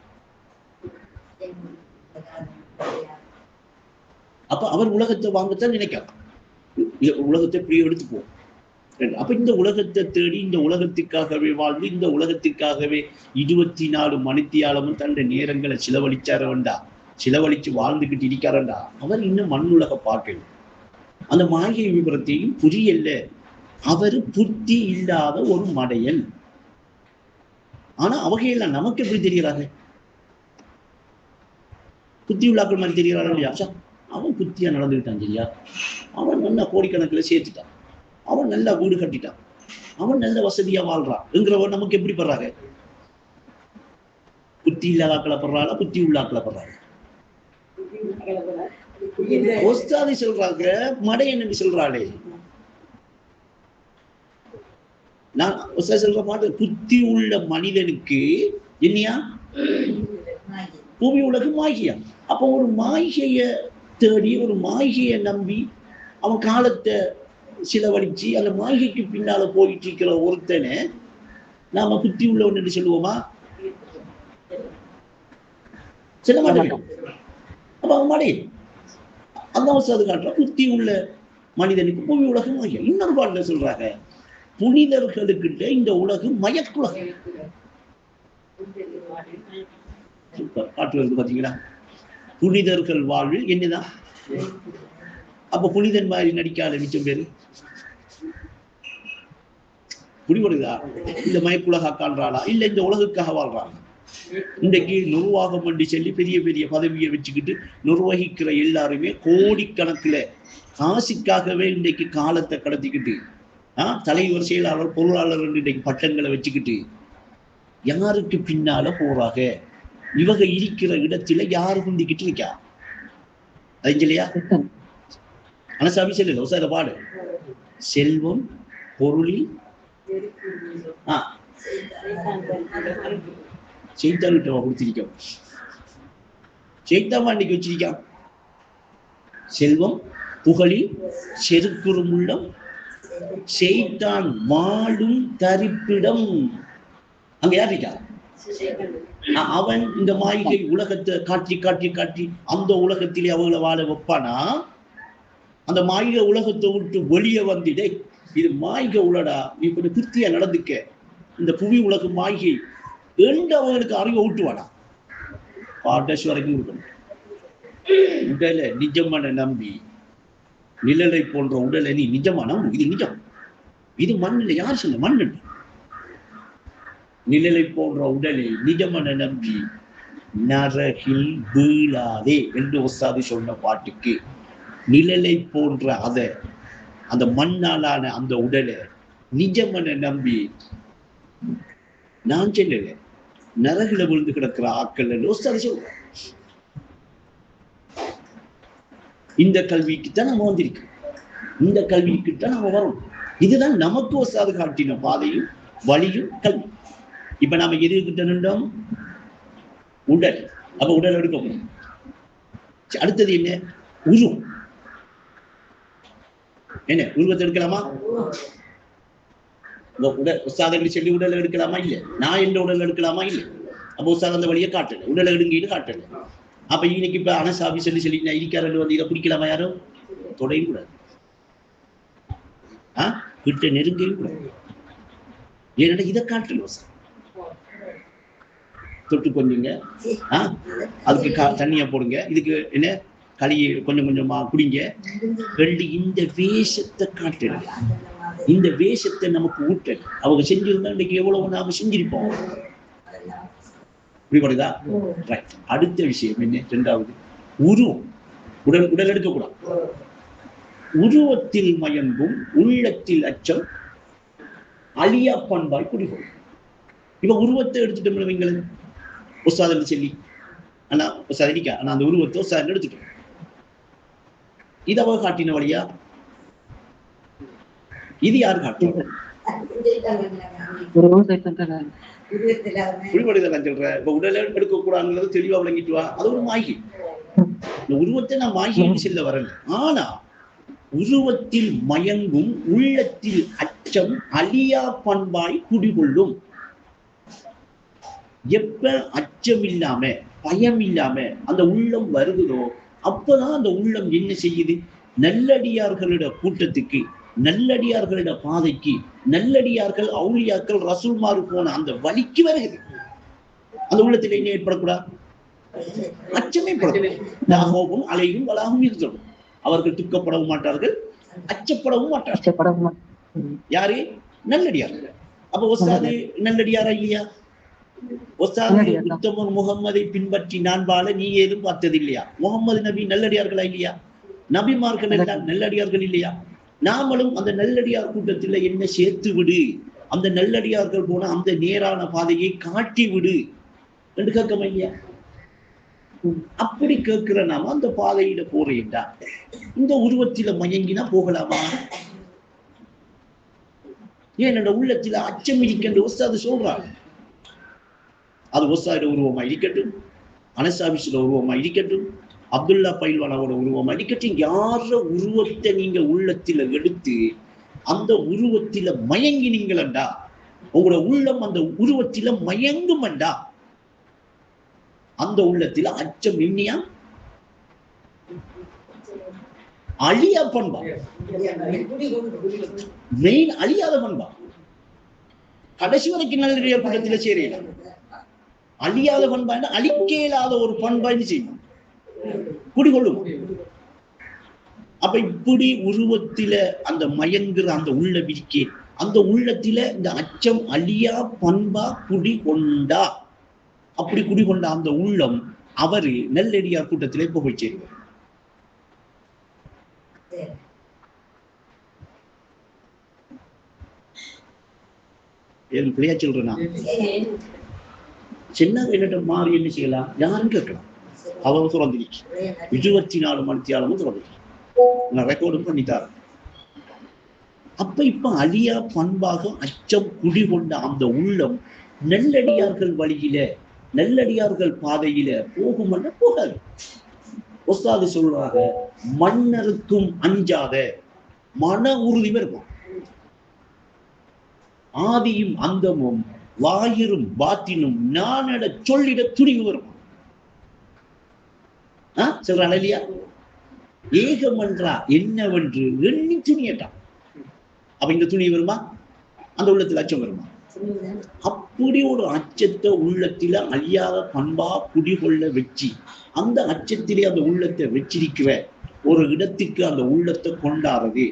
அப்ப அவர் உலகத்தை வாங்கத்தான் நினைக்கிறார். உலகத்தை இப்படியே எடுத்துக்குவோம். அப்ப இந்த உலகத்தை தேடி இந்த உலகத்துக்காகவே வாழ்ந்து இந்த உலகத்துக்காகவே 24 மணித்தியாலமும் தன்னுடைய நேரங்களை செலவழிச்சார வேண்டா, செலவழிச்சு வாழ்ந்துகிட்டு இருக்காரண்டா. அவர் இன்னும் மண்ணுலக பார்க்கணும். அந்த மாயை விவரத்தையும் புரியல. அவரு புத்தி இல்லாத ஒரு மடையன். ஆனா அவகையெல்லாம் நமக்கு எப்படி தெரிகிறாங்க? புத்தி உள்ளாக்கள் மாதிரி தெரிகிறாரா இல்லையா? அவன் புத்தியா நடந்துக்கிட்டான் சரியா, அவன் நல்லா கோடிக்கணக்கில் சேர்த்துட்டான், அவன் நல்லா வீடு கட்டிட்டான், அவன் நல்ல வசதியா வாழ்றான் என்கிறவன் நமக்கு எப்படி படுறாங்க? புத்தி புத்தி இல்லாதாக்களை படுறாளா, புத்தி உள்ளாக்களை படுறாளா? ஒஸ்தாதி சொல்றாங்க மடை என்று சொல்றாளே. நான் சொல்ற பாட்டு, புத்தி உள்ள மனிதனுக்கு என்னையா பூமி உலகு மாகியா. அப்ப ஒரு மாய்கைய தேடி, ஒரு மாய்கையை நம்பி அவன் காலத்தை செலவழிச்சு அந்த மாய்கைக்கு பின்னால போயிட்டு இருக்கிற ஒருத்தனை நாம புத்தி உள்ளவன் என்று சொல்லுவோமா? சொல்ல மாட்டேன். அப்ப அவன் மாடே அந்த அவசரம் காட்டுற புத்தி உள்ள மனிதனுக்கு பூமி உலகம் மாகியா. இன்னொரு பாட்டுல சொல்றாங்க, புனிதர்களுக்கிட்ட இந்த உலகு மயக்குலகம். பாட்டு வருது பாத்தீங்களா? புனிதர்கள் வாழ்வு என்னதான். அப்ப புனிதன் மாதிரி நடிக்காத மிச்சம் பேரு புரிவருதா? இந்த மயக்குலகா காண்றாளா, இல்ல இந்த உலகுக்காக வாழ்றாங்க? இன்றைக்கு நிர்வாகம் பண்ணி சொல்லி பெரிய பெரிய பதவியை வச்சுக்கிட்டு நிர்வகிக்கிற எல்லாருமே கோடிக்கணக்கில் காசுக்காகவே இன்றைக்கு காலத்தை கடத்திக்கிட்டு தலைவர், செயலாளர், பொருளாளர் இன்றைக்கு பட்டங்களை வச்சுக்கிட்டு யாருக்கு பின்னால போறாங்க? இவங்க இருக்கிற இடத்துல யாரு குந்திக்கிட்டு இருக்கா? அதுலையா அனசாமி செல்ல ஒசார பாடு, செல்வம் பொருளில் செய்தான்கிட்ட கொடுத்திருக்கோம். செய்தான் அன்னைக்கு வச்சிருக்கான். செல்வம் புகழில் செருக்குறும் உள்ளம் செய்தான் வாழும் தரிப்பிடம். அங்க யார் இருக்கா? அவன் இந்த மாளிகை உலகத்தை காட்டி காட்டி காட்டி அந்த உலகத்திலே அவங்கள வாழ வைப்பானா? அந்த மாளிகை உலகத்தை விட்டு வெளியே வந்துடே, இது மாளிகை உலடா, நீ கொஞ்சம் திருப்தியா நடந்துக்க, இந்த புவி உலக மாளிகை என்று அவங்களுக்கு அறிவை ஊட்டுவானா? பாட்டஸ் வரைக்கும் இருக்கணும். உடலை நிஜமான நம்பி, நிழலை போன்ற உடலை நீ நிஜமான, இது நிஜம், இது மண் இல்லை. யார் சொன்ன மண்? நிழலை போன்ற உடலை நிஜமான நம்பி நரகில் வீழாதே என்று ஒசாது சொன்ன பாட்டுக்கு, நிழலை போன்ற அந்த மண்ணாலான அந்த உடலை நிஜமான நம்பி நான் சொல்லல, நரகில விழுந்து கிடக்கிற ஆக்கள் என்று ஒசாது சொல்ற. இந்த கல்விக்குத்தான் நம்ம வந்திருக்கோம், இந்த கல்விக்குத்தான் நம்ம வரும். இதுதான் நமக்கு ஒசாது காட்டின பாதையும் வழியும் கல்வி. இப்ப நாம எது கிட்ட நின்றோம்? உடல். அப்ப உடல் எடுக்க முடியும். அடுத்தது என்ன? உருவம். என்ன உருவத்தை எடுக்கலாமா? உடல் உற்சாதங்களை சொல்லி உடலை எடுக்கலாமா? இல்ல. நான் எந்த உடல் எடுக்கலாமா? இல்ல. அப்ப உற்சாத அந்த வழியை காட்டல, உடலை எடுங்கன்னு காட்டல. அப்ப இன்னைக்கு இப்ப அனசாபி சொல்லி நான் இருக்காரு வந்து இதை பிடிக்கலாமா? யாரும் தொடையும் கூடாது, கிட்ட நெருங்கையும் கூடாது. ஏன்னா இதை காட்டல, தொட்டு கொஞ்சங்க, அதுக்கு தண்ணியா போடுங்க, இதுக்கு என்ன களியை கொஞ்சம் கொஞ்சமா குடிங்க. இந்த வேஷத்தை காட்டுங்க, இந்த வேஷத்தை நமக்கு ஊட்டல். அவங்க செஞ்சிருந்தா இன்னைக்கு எவ்வளவு நாம செஞ்சிருப்போம். புரியுதா? அடுத்த விஷயம் என்ன? இரண்டாவது, உருவம். உடல் எடுக்கக்கூடாது. உருவத்தில் மயங்கும் உள்ளத்தில் அச்சம் அழியா பண்பாய் குடிகொள்ளும். இப்ப உருவத்தை எடுத்துட்டோம் வைங்களேன், ஒசாதன்னு சொல்லி ஆனா ஒசாதிக்கா, ஆனா அந்த உருவத்தை ஒசாதன்னு எடுத்துட்டோம். இது அவ காட்டின வழியா? இது யாரு காட்டுவோம்? புரிபடுதல் சொல்ற. இப்ப உடலை எடுக்க கூடாதுங்கிறது தெளிவா விளங்கிட்டு வா. அது ஒரு மாகி. இந்த உருவத்தை நான் மாகின்னு சொல்ல வரல. ஆனா உருவத்தில் மயங்கும் உள்ளத்தில் அச்சம் அழியா பண்பாய் குடிகொள்ளும். எப்ப அச்சம் இல்லாம பயம் இல்லாம அந்த உள்ளம் வருகிறோ அப்பதான் அந்த உள்ளம் என்ன செய்யுது? நல்லடியார்களோட கூட்டத்துக்கு, நல்லடியார்களோட பாதைக்கு, நல்லடியார்கள் அவுளியாக்கள் ரசூல்மாரு போன அந்த வழிக்கு வருகிறது. அந்த உள்ளத்தில் என்ன ஏற்படக்கூடாது? அச்சமே படக்கூடாது. அலையும் வளாகும் இருக்கணும். அவர்கள் துக்கப்படவும் மாட்டார்கள், அச்சப்படவும் மாட்டார்கள். யாரு? நல்லடியார்கள். அப்ப ஒசாது நல்லடியாரா இல்லையா? ஒசாது உத்தமர் முகம்மதை பின்பற்றி நான் வாழ நீ ஏதும் பார்த்தது இல்லையா? முகம்மது நபி நல்லடியார்களா இல்லையா? நபிமார்கள் எல்லாம் நல்லடியார்கள் இல்லையா? நாமளும் அந்த நல்லடியார் கூட்டத்தில் என்ன சேர்த்து விடு, அந்த நல்லடியார்கள் போன அந்த நேரான பாதையை காட்டி விடு. என்று கேட்கமா இல்லையா? அப்படி கேட்கிற நாம அந்த பாதையில போறேன்டா இந்த உருவத்தில மயங்கினா போகலாமா? ஏன் என்ற உள்ளத்தில அச்சம் இருக்கின்ற உஸ்தாது சொல்றாங்க. அது உஸ்தாத உருவமா இருக்கட்டும், அனசாபிஸ்ல உருவமா இருக்கட்டும், அப்துல்லா பைல்வானோட உருவமா இருக்கட்டும், யார உருவத்தை நீங்க உள்ளத்தில எடுத்து அந்த உருவத்தில மயங்கினீங்களா, உங்களோட உள்ளம் அந்த உருவத்தில மயங்குமண்டா, அந்த உள்ளத்தில அச்சம் எண்ணியா அழியா பண்பா, மெயின் அழியாத பண்பா. கடைசி வரைக்கும் நல்ல கூட்டத்தில சேரல. அழியாத பண்பா, அழிக்க இயலாத ஒரு பண்பா செய்யும், குடிகொள்ளும். அப்ப இப்படி உருவத்தில அந்த மயங்குற அந்த உள்ள விரிக்கே, அந்த உள்ளத்தில இந்த அச்சம் அழியா பண்பா குடிகொண்டா, அப்படி குடிகொண்ட அந்த உள்ளம் அவரு நெல்லடியார் கூட்டத்திலே போய் சேருவார். பிள்ளையா சொல்றேன்னா, சின்ன என்னட்ட மாறி என்ன செய்யலாம், யாரும் கேட்கலாம். அவன் சுரந்திரிச்சு 24 மணித்தியாலமும் சுரந்திரிச்சு, நான் ரெக்கார்டு பண்ணித்தாரு. அப்ப இப்ப அழியா பண்பாக அச்சம் குடிகொண்ட அந்த உள்ளம் நெல்லடியார்கள் வழியில, நெல்லடியார்கள் பாதையில போகும்னா போகாது. உஸ்தாது சொல்றாங்க, மன்னருக்கும் அஞ்சாத மன உறுதி இருக்கும். ஆதியும் அந்தமும் வாயிரும் பாத்தினும் நானட சொல்லிட துணிவு வரும். சொல்றான் இல்லையா? ஏகமன்றா என்னவென்று எண்ணி துணியட்டான். அப்ப இந்த துணி வருமா? அந்த உள்ளத்துல அச்சம் வருமா? அப்படி ஒரு அச்சத்தை உள்ளத்தில அழியாத பண்பா குடிகொள்ள வச்சு, அந்த அச்சத்திலே அந்த உள்ளத்தை வச்சிருக்கிற ஒரு இடத்துக்கு அந்த உள்ளத்தை கொண்டாடுறது,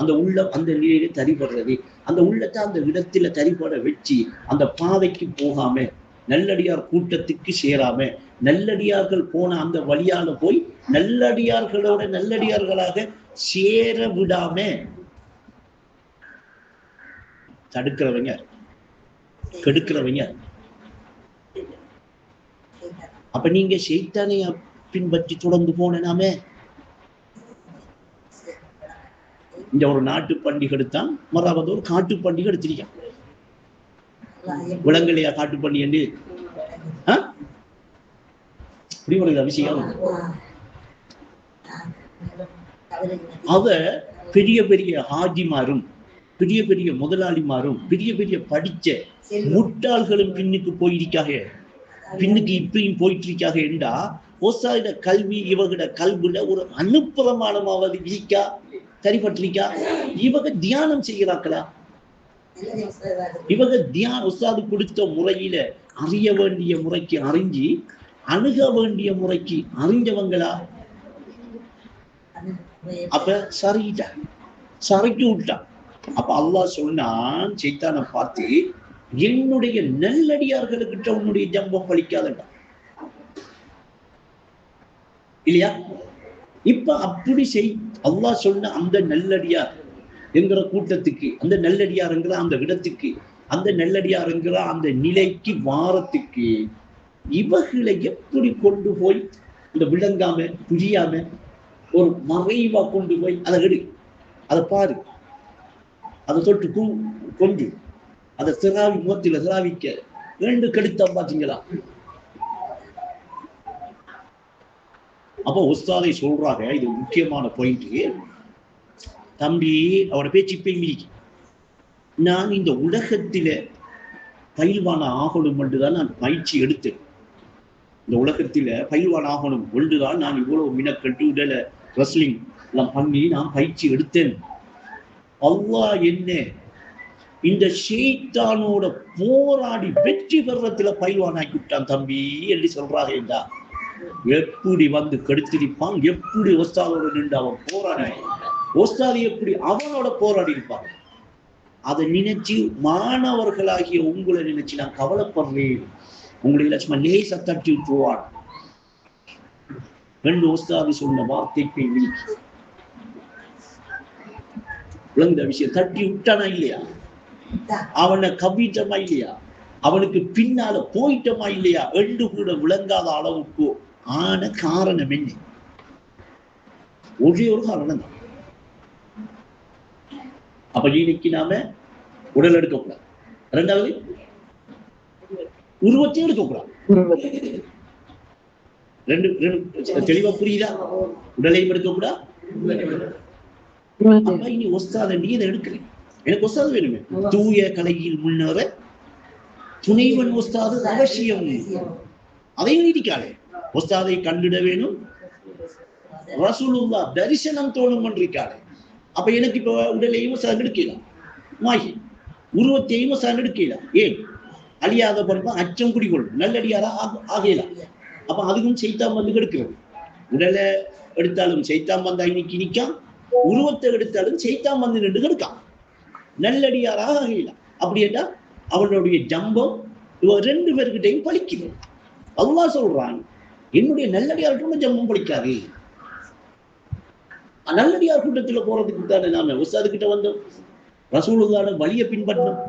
அந்த உள்ளம் அந்த நிலையில தரிபடுறது, அந்த உள்ளத்தை அந்த இடத்துல தரிபட வச்சு அந்த பாதைக்கு போகாம, நல்லடியார் கூட்டத்துக்கு சேராம, நல்லடியார்கள் போன அந்த வழியால போய் நல்லடியார்களோட நல்லடியார்களாக சேர விடாம தடுக்கிறவங்க, கெடுக்கிறவங்க. அப்ப நீங்க ஷைத்தானை பின்பற்றி தொடர்ந்து போனாமே, இந்த ஒரு நாட்டு பண்டிகை எடுத்தான், மறாவது ஒரு காட்டு பண்டிகை எடுத்திருக்கான். விலங்கலையா காட்டு பண்ணி என்று விஷயம். அவ பெரிய பெரிய ஹாஜிமாரும் பெரிய பெரிய முதலாளிமாரும் பெரிய பெரிய படிச்ச முட்டாள்களும் பின்னுக்கு போயிருக்காக, பின்னுக்கு இப்பயும் போயிட்டு இருக்காக என்றா, ஓசாயிட கல்வி இவகிட கல்வில ஒரு அனுப்புறமானமாவது இருக்கா, சரிபட்டிருக்கா? இவங்க தியானம் செய்கிறார்களா? இவங்க உஸ்தாது கொடுத்த முறையில அறிய வேண்டிய முறைக்கு அறிஞ்சி அணுக வேண்டிய முறைக்கு அறிஞ்சவங்களா? அப்ப சரிட்டா, சரைக்கு விட்டா. அப்ப அல்லாஹ் சொன்னான் சைத்தானை பார்த்து, என்னுடைய நல்லடியார்களுக்கிட்ட உன்னுடைய ஜம்பம் பலிக்காதண்டா இல்லையா? இப்ப அப்படி அல்லாஹ் சொன்ன அந்த நல்லடியார் என்கிற கூட்டத்துக்கு, அந்த நல்லடியார் என்கிற அந்த இடத்துக்கு, அந்த நல்லடியார் என்கிற அந்த நிலைக்கு வாரத்துக்கு இவர்களை எப்படி கொண்டு போய் இந்த விளங்காம புரியாம ஒரு மறைவா கொண்டு போய் அதை எடு, அதை பாரு, அதை தொட்டு கொஞ்சம் அதை சிராவி முகத்தில சிராவிக்க ரெண்டு கெடுத்தா பாத்தீங்களா? அப்ப உஸ்தாதை சொல்றாங்க, இது முக்கியமான பாயிண்ட் தம்பி. அவரோட பேச்சு இப்பயும் மிதிக்கு, நான் இந்த உலகத்தில பயில்வான ஆகணும் என்றுதான் நான் பயிற்சி எடுத்தேன். இந்த உலகத்தில பயில்வான ஆகணும் ஒன்றுதான் நான் இவ்வளவு மினக்கட்டு உடல ரெஸ்லிங் எல்லாம் பண்ணி நான் பயிற்சி எடுத்தேன். அல்லாஹ் என்ன இந்த ஷைத்தானோட போராடி வெற்றி பெறத்துல பயில்வானாக்கி விட்டான் தம்பி என்று சொல்றாங்க. என்றா எப்படி வந்து கெடுத்திருப்பான், எப்படி ஒஸ்தாதோட நின்று அவன் போராடி, ஒஸ்தாது எப்படி அவனோட போராடி இருப்பான். அதை நினைச்சு மாணவர்களாகிய உங்களை நினைச்சு நான் கவலைப்படுறேன். உங்களுடைய லட்சுமண லேச தட்டி விட்டுருவான். ரெண்டு ஒஸ்தாது சொன்ன வார்த்தைக்கு விளங்குற விஷயம் தட்டி விட்டானா இல்லையா? அவனை கவிட்டமா இல்லையா? அவனுக்கு பின்னால போயிட்டோமா இல்லையா எண்டு கூட விளங்காத அளவுக்கு ஆன காரணம் என்ன? ஒரே ஒரு காரணம் தான். அப்ப இன்னைக்கு நாம உடல் எடுக்கக்கூடாது. இரண்டாவது உருவத்தையும் எடுக்கக்கூடாது. ரெண்டு தெளிவா புரியுதா? உடலையும் எடுக்கக்கூடாது. அப்ப இனி ஒஸ்தாத நீ இதை எடுக்கிறேன், எனக்கு ஒஸ்தாது வேணுமே. தூய கலையில் முன்னேற துணைவன் ஒஸ்தாது அவசியம். அதையும் நீடிக்காது. ஒஸ்தாதை கண்டிட வேணும், ரசூலுல்லாஹ் தரிசனம் தோணும் பண்றிருக்காரு. அப்ப எனக்கு இப்ப உடலையும் ஒஸ்தாது எடுக்கலாம், மாகி உருவத்தையும் ஒஸ்தாது எடுக்கலாம். ஏன் அழியாத பண்பா அச்சம் குடிக்கொள்ளும், நல்லடியாரா ஆகலாம். அப்ப அதுக்கும் செய்தான் வந்து எடுக்கிறது. உடலை எடுத்தாலும் செய்தான் வந்தா இன்னைக்கு நிற்கான், உருவத்தை எடுத்தாலும் செய்தான் வந்து நின்று கெடுக்கான், நல்லடியாராக ஆகலாம். அப்படின்னா அவனுடைய ஜம்பம் ரெண்டு பேர்கிட்டையும் பழிக்குது. அல்லாஹ் சொல்றான், என்னுடைய நல்லடியார்கிட்ட ஜம்பம் பழிக்காது. நல்லடியார் கூட்டத்துல போறதுக்கு தானே நாம உஸ்தாது கிட்ட வந்தோம், ரசூலுல்லாஹ்வோட வழியை பின்பற்றோம்.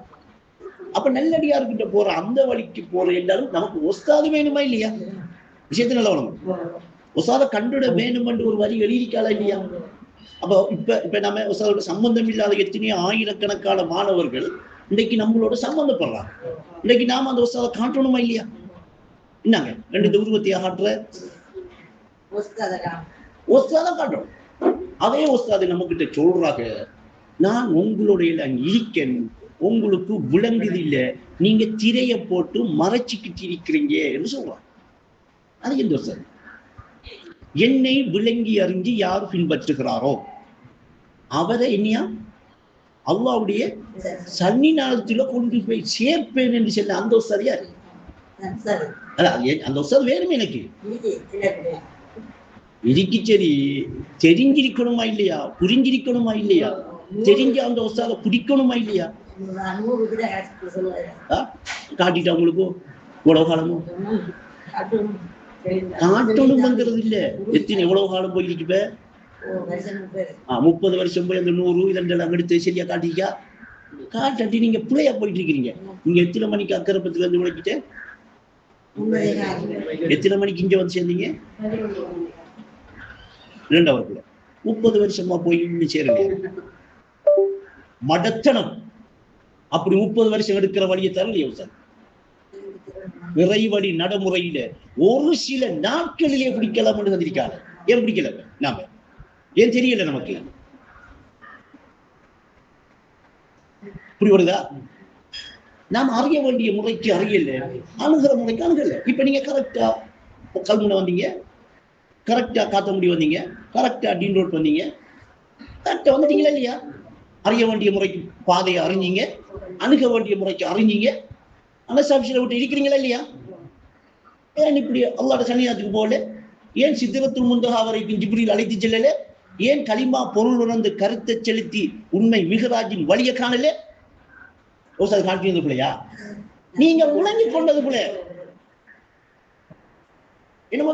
அப்ப நல்லடியார்கிட்ட போற அந்த வழிக்கு போற என்றாலும் நமக்கு உஸ்தாது வேணுமா இல்லையா? விஷயத்தை நல்ல வளம் உஸ்தாத கண்டுட வேணும் என்று ஒரு வரி எழுதிக்கால இல்லையா? அப்போ இப்ப நம்ம உஸ்தாதோட சம்பந்தம் இல்லாத எத்தனையோ ஆயிரக்கணக்கான மாணவர்கள் இன்னைக்கு நம்மளோட சம்பந்தப்படுறாங்க. இன்னைக்கு நாம அந்த உஸ்தாத காட்டணுமா இல்லையா? என்னங்க ரெண்டு உருவத்தையா காட்டுற உஸ்தாத காட்டணும். அதே உஸ்தாது நம்ம கிட்ட சொல்றாங்க, நான் உங்களுடைய இருக்கேன், உங்களுக்கு விளங்குது இல்ல, நீங்க திரைய போட்டு மறைச்சிக்கிட்டு இருக்கிறீங்க என்று சொல்றாங்க. அது எந்த உஸ்தாது? என்னை விளங்கி அறிஞ்சு யார் பின்பற்றுகிறாரோ அவரை என்னையா அல்லாஹ்வுடைய சன்னிதானத்துல கொண்டு போய் சேர்ப்பேன் என்று சொன்ன அந்த உஸ்தாது யாரு? அந்த உஸ்தாது வேணுமே எனக்கு இதுக்கு. சரி, தெரிஞ்சிருக்கணுமா இல்லையா? புரிஞ்சிருக்கணுமா இல்லையா? தெரிஞ்ச அந்த உஸ்தாத பிடிக்கணுமா இல்லையா? காட்டிட்டு அவங்களுக்கு இவ்வளவு காலமும் காட்டணும்ங்கிறது இல்ல. எத்தனை எவ்வளவு காலம் போயிருக்கு? இப்ப 30 வருஷம் போய் அந்த 100 இதெல்லாம் எடுத்து சரியா காட்டிக்கா காட்டி நீங்க பிள்ளையா போயிட்டு இருக்கிறீங்க. நீங்க எத்தனை மணிக்கு அக்கரப்பத்துல இருந்து உழைக்கிட்ட, எத்தனை மணிக்கு இங்க வந்து சேர்ந்தீங்க? 2 ஹவர்ல 30 வருஷமா போய் இன்னும் சேருங்க. மடத்தனம். அப்படி 30 வருஷம் எடுக்கிற வழியை தரலையே சார். விரைவழி நடைமுறையில ஒரு சில நாட்களிலே பிடிக்கலாம் என்று வந்திருக்காங்க. ஏன் பிடிக்கல? நாம ஏன் தெரியல நமக்கு? புரிய வருதா? நாம் அறிய வேண்டிய முறைக்கு அறியல, அணுகிற முறைக்கு அணுகல. இப்ப நீங்க கரெக்டா கல்முனை வந்தீங்க, கரெக்டா காத்தமுடி வந்தீங்க, கரெக்டா டீன் ரோட் வந்தீங்க, கரெக்டா வந்துட்டீங்களா இல்லையா? அறிய வேண்டிய முறைக்கு பாதையை அறிஞ்சீங்க, அணுக வேண்டிய முறைக்கு அறிஞ்சீங்க, அனசாபிஷில விட்டு இருக்கிறீங்களா இல்லையா? ஏன் இப்படி அல்லாஹ்வோட சன்னிதானத்துக்கு போகல? ஏன் சித்திரத்துல் முன்தஹா வரைக்கும் ஜிப்ரீல் அழைத்து செல்லல? ஏன் கலிமா பொருள் உணர்ந்து கருத்தை செலுத்தி உண்மை மிகராஜின் வழியை காணல? ஒரு காட்டினது பிள்ளையா? நீங்க விளங்கி கொண்டது பிள்ளை. என்னமோ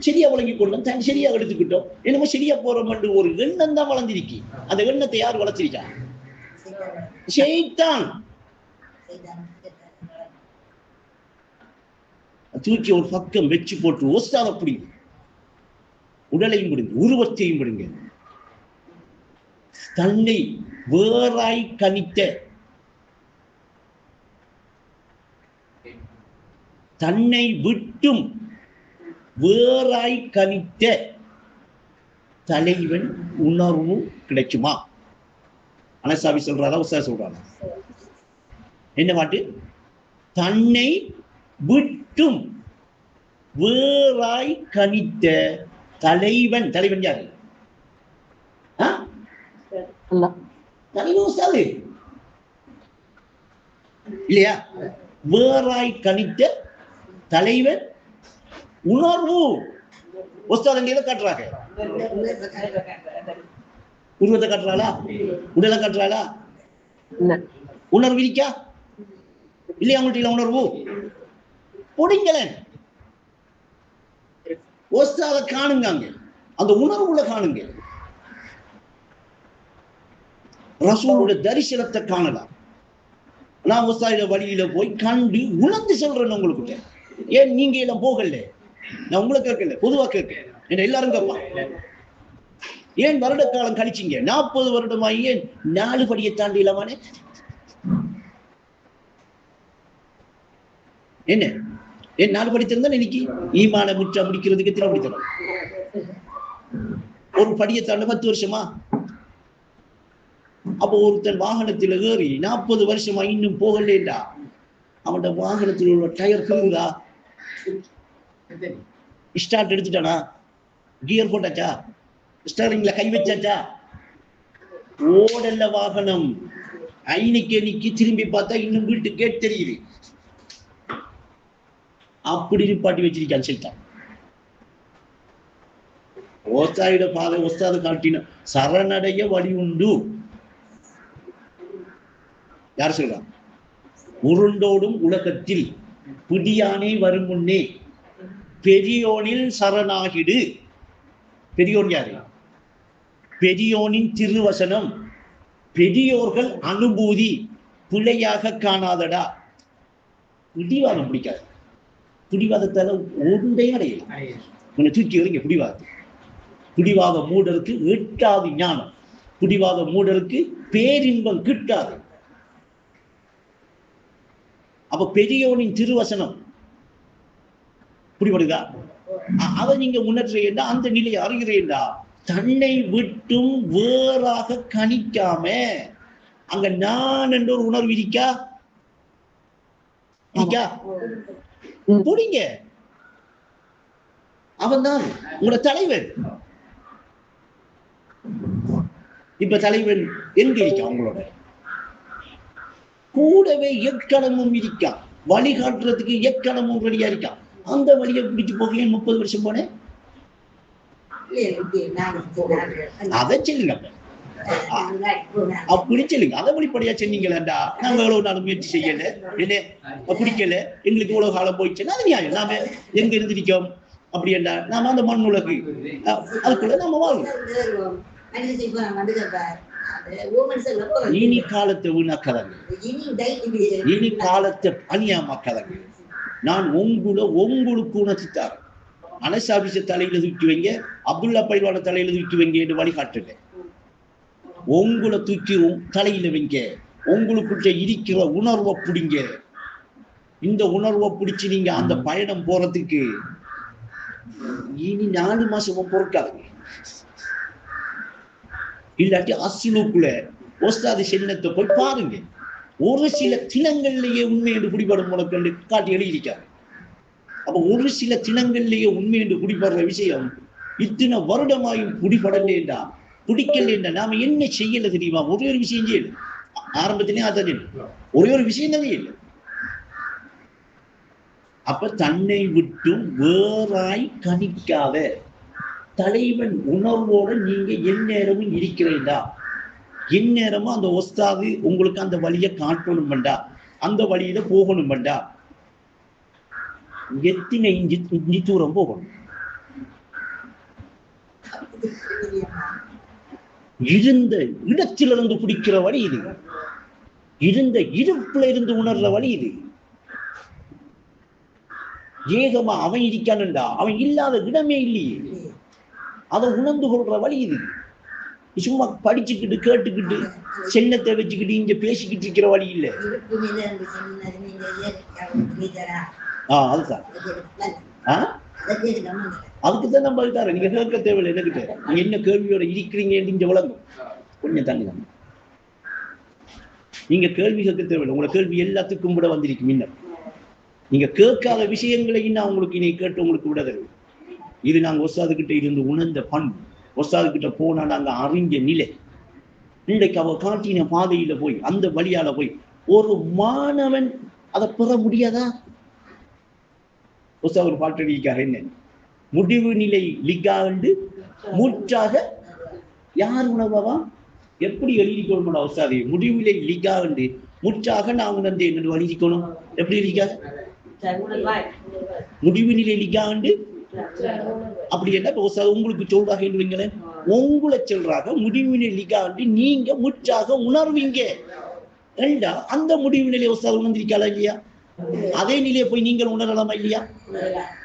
சரியா விளங்கி கொண்டோம், தான் சரியா எடுத்துக்கிட்டோம், என்னமோ சரியா போறோம் என்று ஒரு எண்ணம் தான் வளர்ந்திருக்கு. அந்த எண்ணத்தை யார் வளர்த்திருக்கா? ஷைத்தான். தூக்கி ஒரு பக்கம் வச்சு போட்டு ஓஸ்தாத பிடிங்க, உடலையும் பிடுங்க, உருவத்தையும் பிடுங்க. தன்னை வேறாய் கணித்த, தன்னை விட்டும் வேறாய் கணித்த தலைவன் உணர்வு கிடைக்குமா? அனசாபி சொல்றாரா உஸ்தாத் சொல்றாரா? என்ன பாட்டு? தன்னை விட்டும் வேறாய் கணித்த தலைவன். தலைவன் யாரு? தலைவன் உஸ்தாது இல்லையா? வேறாய் கணித்த தலைவன் உணர்வு. உஸ்தாத் எங்க காட்டுறாங்க? உருவத்தை காட்டுறாளா? உடலை காட்டுறாளா? உணர்வு இருக்கா இல்லையா? அவங்கள்ட்ட உணர்வு பொடிங்களேன். உஸ்தாத காணுங்க, அந்த உணர்வுல காணுங்க. ரசூலுடைய தரிசனத்தை காணலாம். நான் உஸ்தாதிட வழியில போய் கண்டு உணர்ந்து சொல்றேன் உங்களுக்கு. ஏன் நீங்க எல்லாம் போகல? நான் உங்களை கேட்கல, பொதுவா கேட்கிறேன். என்ன எல்லாரும் கேட்பான், ஏன் வருட காலம் கழிச்சிங்க? 40 வருடமா ஏன் 4 படியை தாண்டி இல்லாமனே? என்ன ஏன் 4 படித்திருந்தா இன்னைக்கு ஈமான முற்ற முடிக்கிறதுக்கு எத்தனை படித்தரும்? ஒரு படியை தாண்ட 10 வருஷமா? அப்ப ஒருத்தன் வாகனத்தில் ஏறி 40 வருஷமா இன்னும் போகலேண்டா, அவனோட வாகனத்தில் உள்ள டயர் கழுகுதா? ஸ்டார்ட் எடுத்துட்டானா? கியர் போட்டாச்சா? ஸ்டேரிங்ல கை வச்சாச்சா? ஓடல்ல வாகனம். ஐனிக்கு திரும்பி பார்த்தா இன்னும் வீட்டுக்கே தெரியுது. அப்படி நிப்பாட்டி வச்சிருக்கான் சைத்தான். ஓஸ்தாயிட பாதை ஒஸ்தாது காட்டின சரணடைய வழி உண்டு. யார் சொல்றான்? உருண்டோடும் உலகத்தில் பிடியானே வரும் முன்னே பெரியோனில் சரணாகிடு. பெரியோன் யாரு? பெரியோனின் திருவசனம். பெரியோர்கள் அனுபூதி பிழையாக காணாதடா. பிடிவாதம் பிடிக்காது. பிடிவாதத்தால ஒன்றே அடையலாம். உன்னை தூக்கி வரீங்க பிடிவாதம். பிடிவாத மூடருக்கு எட்டாது ஞானம். பிடிவாத மூடருக்கு பேரின்பம் கிட்டாது. அப்ப பெரியோனின் திருவசனம் பிடிபடுதா? அதை நீங்க உணர்றீண்டா, அந்த நிலையை அறிகிறீண்டா, தன்னை விட்டும் வேறாக கணிக்காம அங்க நான் என்ற ஒரு உணர்வு இருக்கா? புடிங்க. அவன் தான் உங்களோட தலைவன். இப்ப தலைவன் எங்க இருக்கான்? உங்களோட கூடவே எக்கணமும் இருக்கான். வழிகாட்டுறதுக்கு எக்கணமும் ரெடியா இருக்கான். அந்த வழியை பிடிச்சு போகலையே 30 வருஷம் போனேன். அதை சொல்லுங்க, அப்படி சொல்லுங்க. அதை வெளிப்படையா சொன்னீங்களா? நாங்க எவ்வளவு நாள் முயற்சி செய்யல, என்ன பிடிக்கல, எங்களுக்கு இவ்வளவு காலம் போயிடுச்சுன்னா அது நியாயம். நாம எங்க இருந்திருக்கோம் அப்படி என்றா நாம அந்த மண் உலகு அதுக்குள்ள நம்ம வாழும். இனி காலத்தை வீணாக்காதங்க, இனி காலத்தை அநியாயமாக்காதங்க. நான் உங்களுக்கு உணர்த்தித்தார். அனசாபிச தலையில தூக்கி வைங்க, அப்துல்லா பைல்வான தலையில தூக்கி வைங்க என்று வழிகாட்டுங்க. உங்களை தூக்கி தலையில வைங்க. உங்களுக்குள்ள இருக்கிற உணர்வை பிடிங்க. இந்த உணர்வை பிடிச்சு நீங்க அந்த பயணம் போறதுக்கு இனி 4 மாசமும் பொறுக்காதுங்க. இல்லாட்டி அசுலுக்குள்ள ஒஸ்தாது சென்னத்தை போய் பாருங்க. ஒரு சில தினங்கள்லயே உண்மை என்று குடிபடும் உனக்கு காட்டி எழுதியிருக்காரு. அப்ப ஒரு சில தினங்கள்லயே உண்மை என்று குடிபடுற விஷயம் இத்தனை வருடமாயும் குடிபடலேண்டா, பிடிக்கலேண்டா நாம என்ன செய்யல தெரியுமா? ஒரே ஒரு விஷயம் செய்யல. ஆரம்பத்திலே அதான் ஒரே ஒரு விஷயம் தான் செய்யல. அப்ப தன்னை விட்டும் வேறாய் கணிக்காத தலைவன் உணர்வோட நீங்க எந்நேரமும் இருக்கிறீண்டா, எந்நேரமும் அந்த ஒஸ்தாது உங்களுக்கு அந்த வழியை காட்டணும்டா, அந்த வழியில போகணும்டா. எத்தனை இஞ்சி தூரம் போகணும்? இருந்த இடத்திலிருந்து பிடிக்கிற வழி இது. இருந்த இருப்புல இருந்து உணர்ற வழி இது. ஏகமா அவன் இருக்கானுண்டா, அவன் இல்லாத இடமே இல்லையே. அதை உணர்ந்து கொள்ற வழி இது. சும்மா படிச்சுக்கிட்டு கேட்டுக்கிட்டு சென்னத்தை வச்சுக்கிட்டு இங்க பேசிக்கிட்டு இருக்கிற வழி இல்லை. அதுதான் அதுக்குதான் நம்ம இருக்காரு. நீங்க கேட்க தேவையில்லை. என்கிட்ட நீங்க என்ன கேள்வியோட இருக்கிறீங்க இங்க விளங்கும். கொஞ்சம் தண்ணி தான். நீங்க கேள்வி கேட்க தேவையில்லை. உங்களோட கேள்வி எல்லாத்துக்கும் விட வந்திருக்கு. முன்ன நீங்க கேட்காத விஷயங்களையும் நான் உங்களுக்கு இனி கேட்டு உங்களுக்கு விட தருவேன். இது நாங்க ஒஸ்தாதுகிட்ட இருந்து உணர்ந்த பண்பு. ஒஸ்தாதுகிட்ட போனா நாங்க அறிஞ்ச நிலை. இன்றைக்கு அவ காட்டின பாதையில போய் அந்த வழியால போய் ஒரு மாணவன் அதை பெற முடியாதா? ஒரு பாட்டு எழுதிக்காக என்ன முடிவு நிலை லிக்காண்டு மூச்சாக யார் உணர்வா? எப்படி எழுதிக்கணும் அவசாதி? முடிவு நிலை லிக்காண்டு மூச்சாக நான் உணர்ந்து என்ன எழுதிக்கணும்? எப்படி எழுதிக்காக முடிவு நிலை லிக்காண்டு அப்படி என்ன உங்களுக்கு சொல்றாங்க என்றுங்களேன். உங்களை சொல்றாங்க முடிவு நிலை லிக்காண்டு நீங்க மூச்சாக உணர்வீங்க. ஏண்டா அந்த முடிவு நிலையை உஸ்தாத் உணர்ந்திருக்காளா இல்லையா? அதே நிலையை போய் நீங்கள் உணரலாமா இல்லையா?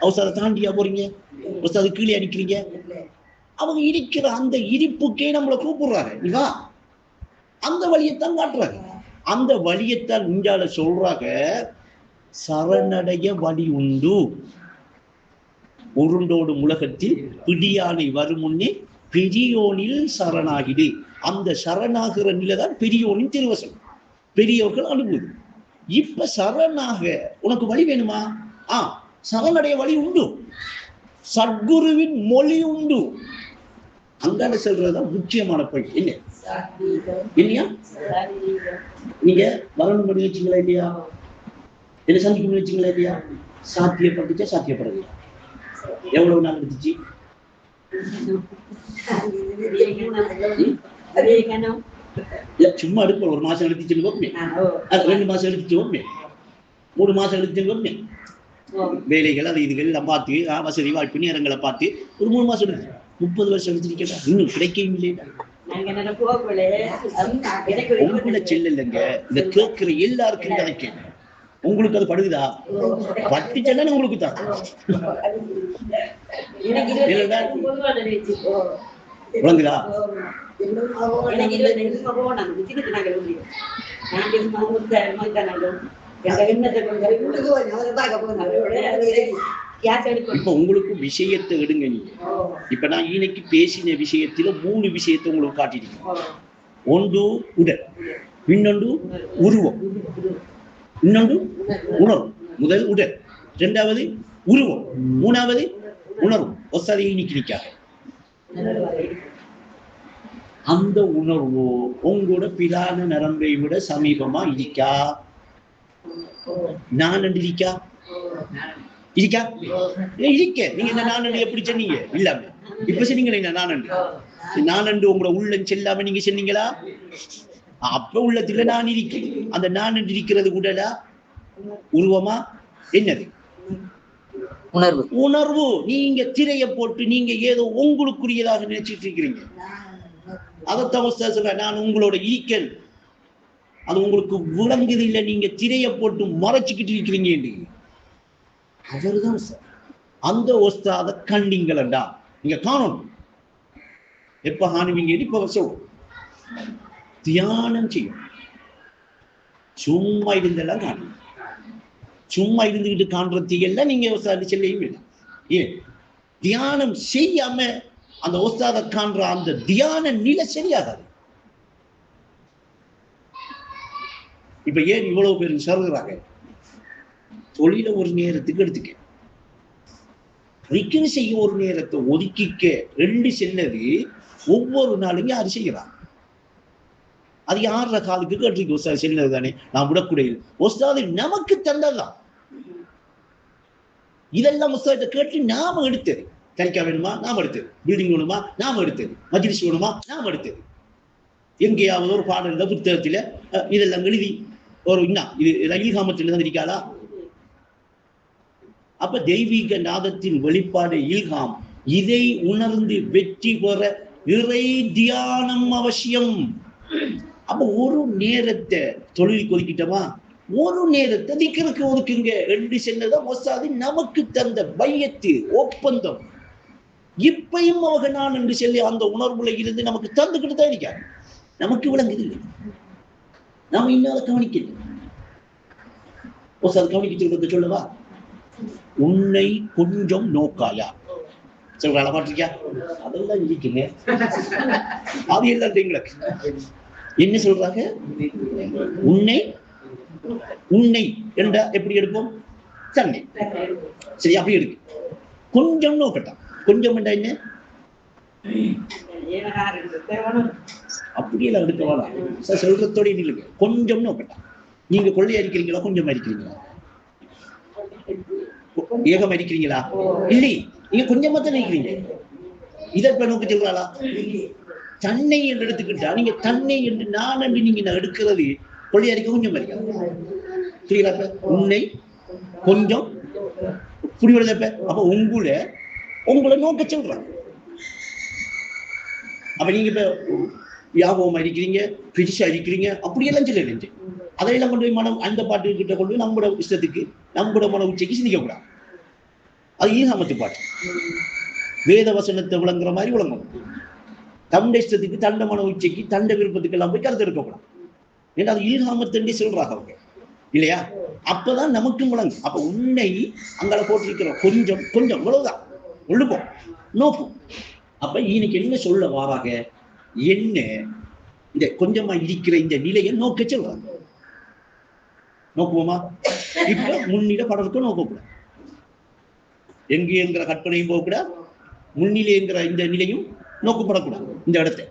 உஸ்தாதை தாண்டியா போறீங்க? உஸ்தாது கீழே அடிக்கிறீங்க. அவங்க இருக்கிற அந்த இருப்புக்கே நம்மளை கூப்பிடுறாங்க, நீ வா. அந்த வழியைத்தான் காட்டுறாங்க. அந்த வழியைத்தான் இந்தியால சொல்றாங்க, சரணடைய வழி உண்டு. உருண்டோடு உலகத்தில் பிடியானை வரும் முன்னே பெரியோனில் சரணாகிடு. அந்த சரணாகிற நிலைதான் பெரியோனின் திருவசம், பெரியவர்கள் அனுபூதி. இப்ப சரணாக உனக்கு வழி வேணுமா? சரணடைய வழி உண்டு, சத்குருவின் மொழி உண்டு. அங்கால சொல்றதுதான் முக்கியமான பணி. என்ன இல்லையா? நீங்க வரணும் பண்ணி வச்சுங்களா இல்லையா? என்ன சந்திக்க பண்ணி வச்சுங்களா இல்லையா? சாத்தியப்பட்டுச்சா சாத்தியப்படுது? எவ்வளவு நாள் எடுத்துச்சு? சும்மா எடுப்போம். ஒரு மாசம் எடுத்துச்சு வைப்பேன், 2 மாசம் எடுத்துச்சு வைப்பேன், 3 மாசம் எடுத்துச்சு வைப்பேன். வேலைகள் அது இதுகள் எல்லாம் பார்த்து வசதி வாய்ப்பு நேரங்களை பார்த்து ஒரு 3 மாசம் எடுத்து 30 வருஷம் எடுத்துருக்கா, இன்னும் கிடைக்கவும் இல்லையா? உங்களை செல்லலைங்க, இதை கேட்கிற எல்லாருக்கும் கிடைக்கும். உங்களுக்கு அது படுகுதா? பட்டுச்சா உங்களுக்கு தான். விளங்குதா? இப்ப உங்களுக்கு விஷயத்தை எடுங்க. நீங்க இப்ப நான் இன்னைக்கு பேசின விஷயத்துல 3 விஷயத்தை உங்களுக்கு காட்டிருக்கேன். ஒன்று உடல், இன்னொன்று உருவம், இன்னொன்று உணர்வு. முதல் உடல், 2வது உருவம், 3வது உணர்வு. ஒசதியை நிற்கிறாங்க. அந்த உணர்வு உங்களோட பிரான நரம்பை விட சமீபமா இருக்கா? நான் இருக்கா? இருக்கா? இருக்க. நீங்க இந்த நான் எப்படி சொன்னீங்க? இல்லாம இப்ப சொன்னீங்களா? நான் உங்களோட உள்ளம் செல்லாம நீங்க சொன்னீங்களா? அப்ப உள்ளத்துல நான் இருக்கேன். அந்த நான் இருக்கிறது உடலா உருவமா? என்னது? உணர்வு. உணர்வு. நீங்க திரைய போட்டு நீங்க ஏதோ உங்களுக்குரியதாக நினைச்சிட்டு இருக்கிறீங்க. அதைத்தான் சொல்ற, நான் உங்களோட இருக்கேன், அது உங்களுக்கு விளங்குது இல்லை. நீங்க திரைய போட்டு மறைச்சுக்கிட்டு இருக்கிறீங்க. அவர்தான் சார் அந்த ஒஸ்தாத கண்டிங்களா? நீங்க காணணும். எப்ப காணுவீங்க? இப்ப சொல்லும் தியானம் செய்யும். சும்மா இருந்தெல்லாம் காணும். சும்மா இருந்துகிட்டு காண்றது எல்லாம் நீங்க செல்லையும் இல்லை. ஏன் தியானம் செய்யாம அந்த ஒஸ்தாத காண்ற அந்த தியான நிலை சரியாகாது. இப்ப ஏன் இவ்வளவு பேர் சொல்றாங்க? தொழில ஒரு நேரத்துக்கு எடுத்துக்க, ரிக்கன் செய்ய ஒரு நேரத்தை ஒதுக்கிக்க, 2 சென்னது ஒவ்வொரு நாளும் யாரு செய்யறாங்க? அது யார காலுக்கு கேட்டிருக்கு? ஒஸ்தாது சென்னது தானே, நான் விடக்கூடிய ஒஸ்தாது நமக்கு தந்ததுதான். இதெல்லாம் ஒஸ்தாத கேட்டு நாம எடுத்தது. கறிக்கா வேணுமா? நாம் எடுத்தது. பில்டிங் வேணுமா? நாம் எடுத்தது. மஜ்லிஸ் வேணுமா? நாம் எடுத்தது. எங்கேயாவது ஒரு பாடல்ல புத்தகத்துல இதெல்லாம் எழுதி ஒரு இது இல்ஹாமத்தில் தான் இருக்காளா? அப்ப தெய்வீக நாதத்தின் வெளிப்பாடு இல்ஹாம். இதை உணர்ந்து வெற்றி பெற இறை தியானம் அவசியம். அப்ப ஒரு நேரத்தை தொழில் ஒதுக்கிட்டோமா, ஒரு நேரத்தை திக்கருக்கு ஒதுக்குங்க. 2 சென்னதான் ஒஸ்தாது நமக்கு தந்த பையத்து ஒப்பந்தம். இப்பையும் அவங்க நான் என்று சொல்லி அந்த உணர்வுல இருந்து நமக்கு தந்துக்கிட்டு தான் இருக்காங்க. நமக்கு விளங்குது இல்லை, நாம இன்னொரு கவனிக்கணும். ஒஸ்தாது கவனிக்க சொல்றது சொல்லவா? உன்னை கொஞ்சம் நோக்காயா சொல்ற பாட்டிருக்கியா? அதெல்லாம் இருக்குங்க. அது எல்லாம் எங்களுக்கு என்ன சொல்றாங்க? உன்னை உன்னை என்றா எப்படி எடுப்போம்? தன்னை. சரி, அப்படி எடுக்கு. கொஞ்சம் நோக்கட்டான். கொஞ்சம் என்ன? அப்படியெல்லாம் எடுக்க வேணாம். சொல்றதோட இல்லைங்க. கொஞ்சம் நோக்கட்டான். நீங்க கொள்ளை அடிக்கிறீங்களா? கொஞ்சம் அடிக்கிறீங்களா? ஏகம் அடிக்கிறீங்களா? இல்லை, நீங்க கொஞ்சமா தான் நினைக்கிறீங்க. இதை இப்ப நோக்கி சொல்றாளா? தன்னை என்று எடுத்துக்கிட்டா நீங்க தன்னை என்று நான் என்று நீங்க எடுக்கிறது கொள்ளை அடிக்க கொஞ்சம் புரியுதா? உன்னை கொஞ்சம் புரியுறதப்ப. அப்ப உங்களை நோக்க சொல்றாங்க. அப்ப நீங்க இப்ப வியாபகம் அடிக்கிறீங்க, பிரிச்சு அடிக்கிறீங்க, அப்படியெல்லாம் சொல்ல அதையெல்லாம் கொண்டு போய் மனம் அந்த பாட்டு கிட்ட கொண்டு போய் நம்மளோட இஷ்டத்துக்கு நம்மளோட மன உச்சைக்கு சிந்திக்கக்கூடாது. அது ஈகாமத்து பாட்டு. வேத வசனத்தை விளங்குற மாதிரி விளங்கணும். தண்ட இஷ்டத்துக்கு தண்ட மன உச்சைக்கு தண்ட விருப்பத்துக்கு எல்லாம் போய் கருத்து எடுக்கக்கூடாது. ஏன்னா அது ஈகாமத்தண்டி சொல்றாங்க அவங்க இல்லையா? அப்பதான் நமக்கும் விளங்கும். அப்ப உன்னை அங்கால போட்டிருக்கிறோம் கொஞ்சம் கொஞ்சம் இவ்வளவுதான் ஒழுப்போம் நோக்கும். அப்ப இன்னைக்கு என்ன சொல்ல வாராக, என்ன இந்த கொஞ்சமா இருக்கிற இந்த நிலையை நோக்க சொல்றாங்க. நோக்குவோமா? இப்ப முன்னிலை படத்துக்கும் நோக்கக்கூடாது. எங்குங்கிற கற்பனையும் போகக்கூடாது, முன்னிலைங்கிற இந்த நிலையும் நோக்கப்படக்கூடாது. இந்த இடத்த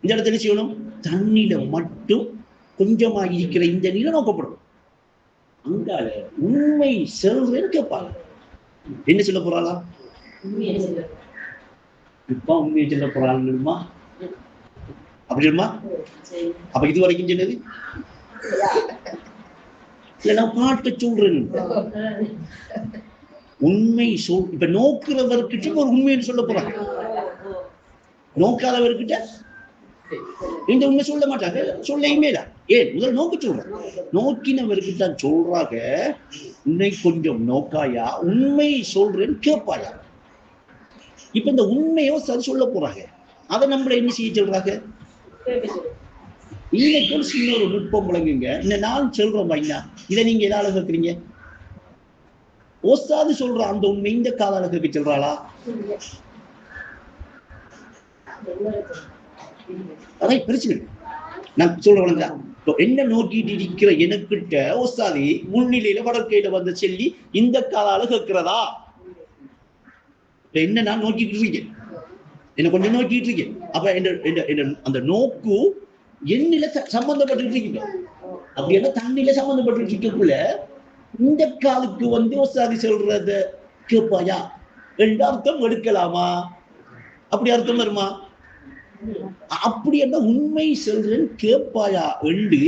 என்ன செய்யணும்? தண்ணில மட்டும் கொஞ்சமா இருக்கிற இந்த நிலை நோக்கப்படும். அங்கால உண்மை செல்வன்னு கேட்பாங்க. என்ன சொல்ல போறாளா? இப்ப உண்மையை சொல்ல போறாளுமா? அப்படிமா? அப்ப இது வரைக்கும் சொன்னது இல்ல, நான் பாட்டு சொல்றேன். உண்மை சொல். இப்ப நோக்குறவர்கிட்ட ஒரு உண்மைன்னு சொல்ல போறாங்க, நோக்காதவர்கிட்ட இந்த உண்மை சொல்ல மாட்டாங்க, சொல்லையுமே தான். ஏன்? முதல் நோக்க சொல்றாங்க. நோக்கினவர்கிட்ட சொல்றாங்க, உன்னை கொஞ்சம் நோக்காயா, உண்மை சொல்றேன்னு கேட்பாயா. இப்ப இந்த உண்மையோ சரி சொல்ல போறாங்க, அதை நம்மள என்ன செய்ய சொல்றாங்க? இன்னைக்கு ஒரு சின்ன ஒரு நுட்பம் விளங்குங்க. இந்த நாள் சொல்றோம் ஐயா, இதை நீங்க எதாவது கேட்குறீங்க? ஓஸ்தாது சொல்ற அந்த உண்மை இந்த காதால கேட்க சொல்றாளா? அதை பிரச்சனை நான் சொல்றேன். என்ன நோக்கிட்டு இருக்கிற எனக்கிட்ட ஓஸ்தாதி முன்னிலையில வடக்கையில வந்து சொல்லி இந்த காதால கேட்கிறதா? என்ன நான் நோக்கிட்டு இருக்கேன், என்ன கொஞ்சம் நோக்கிட்டு இருக்கேன். அப்ப அந்த நோக்கு என்னில சம்பந்தப்பட்டு இருக்கீங்க. அப்படி என்ன தண்ணில சம்பந்தப்பட்டு இருக்கக்குள்ள இந்த காலுக்கு வந்து ஓஸ்தாதி சொல்றத கேட்பாயா என்ற அர்த்தம் எடுக்கலாமா? அப்படி அர்த்தம் வருமா? அப்படி என்ன உண்மை சொல்றேன் கேட்பாயா என்று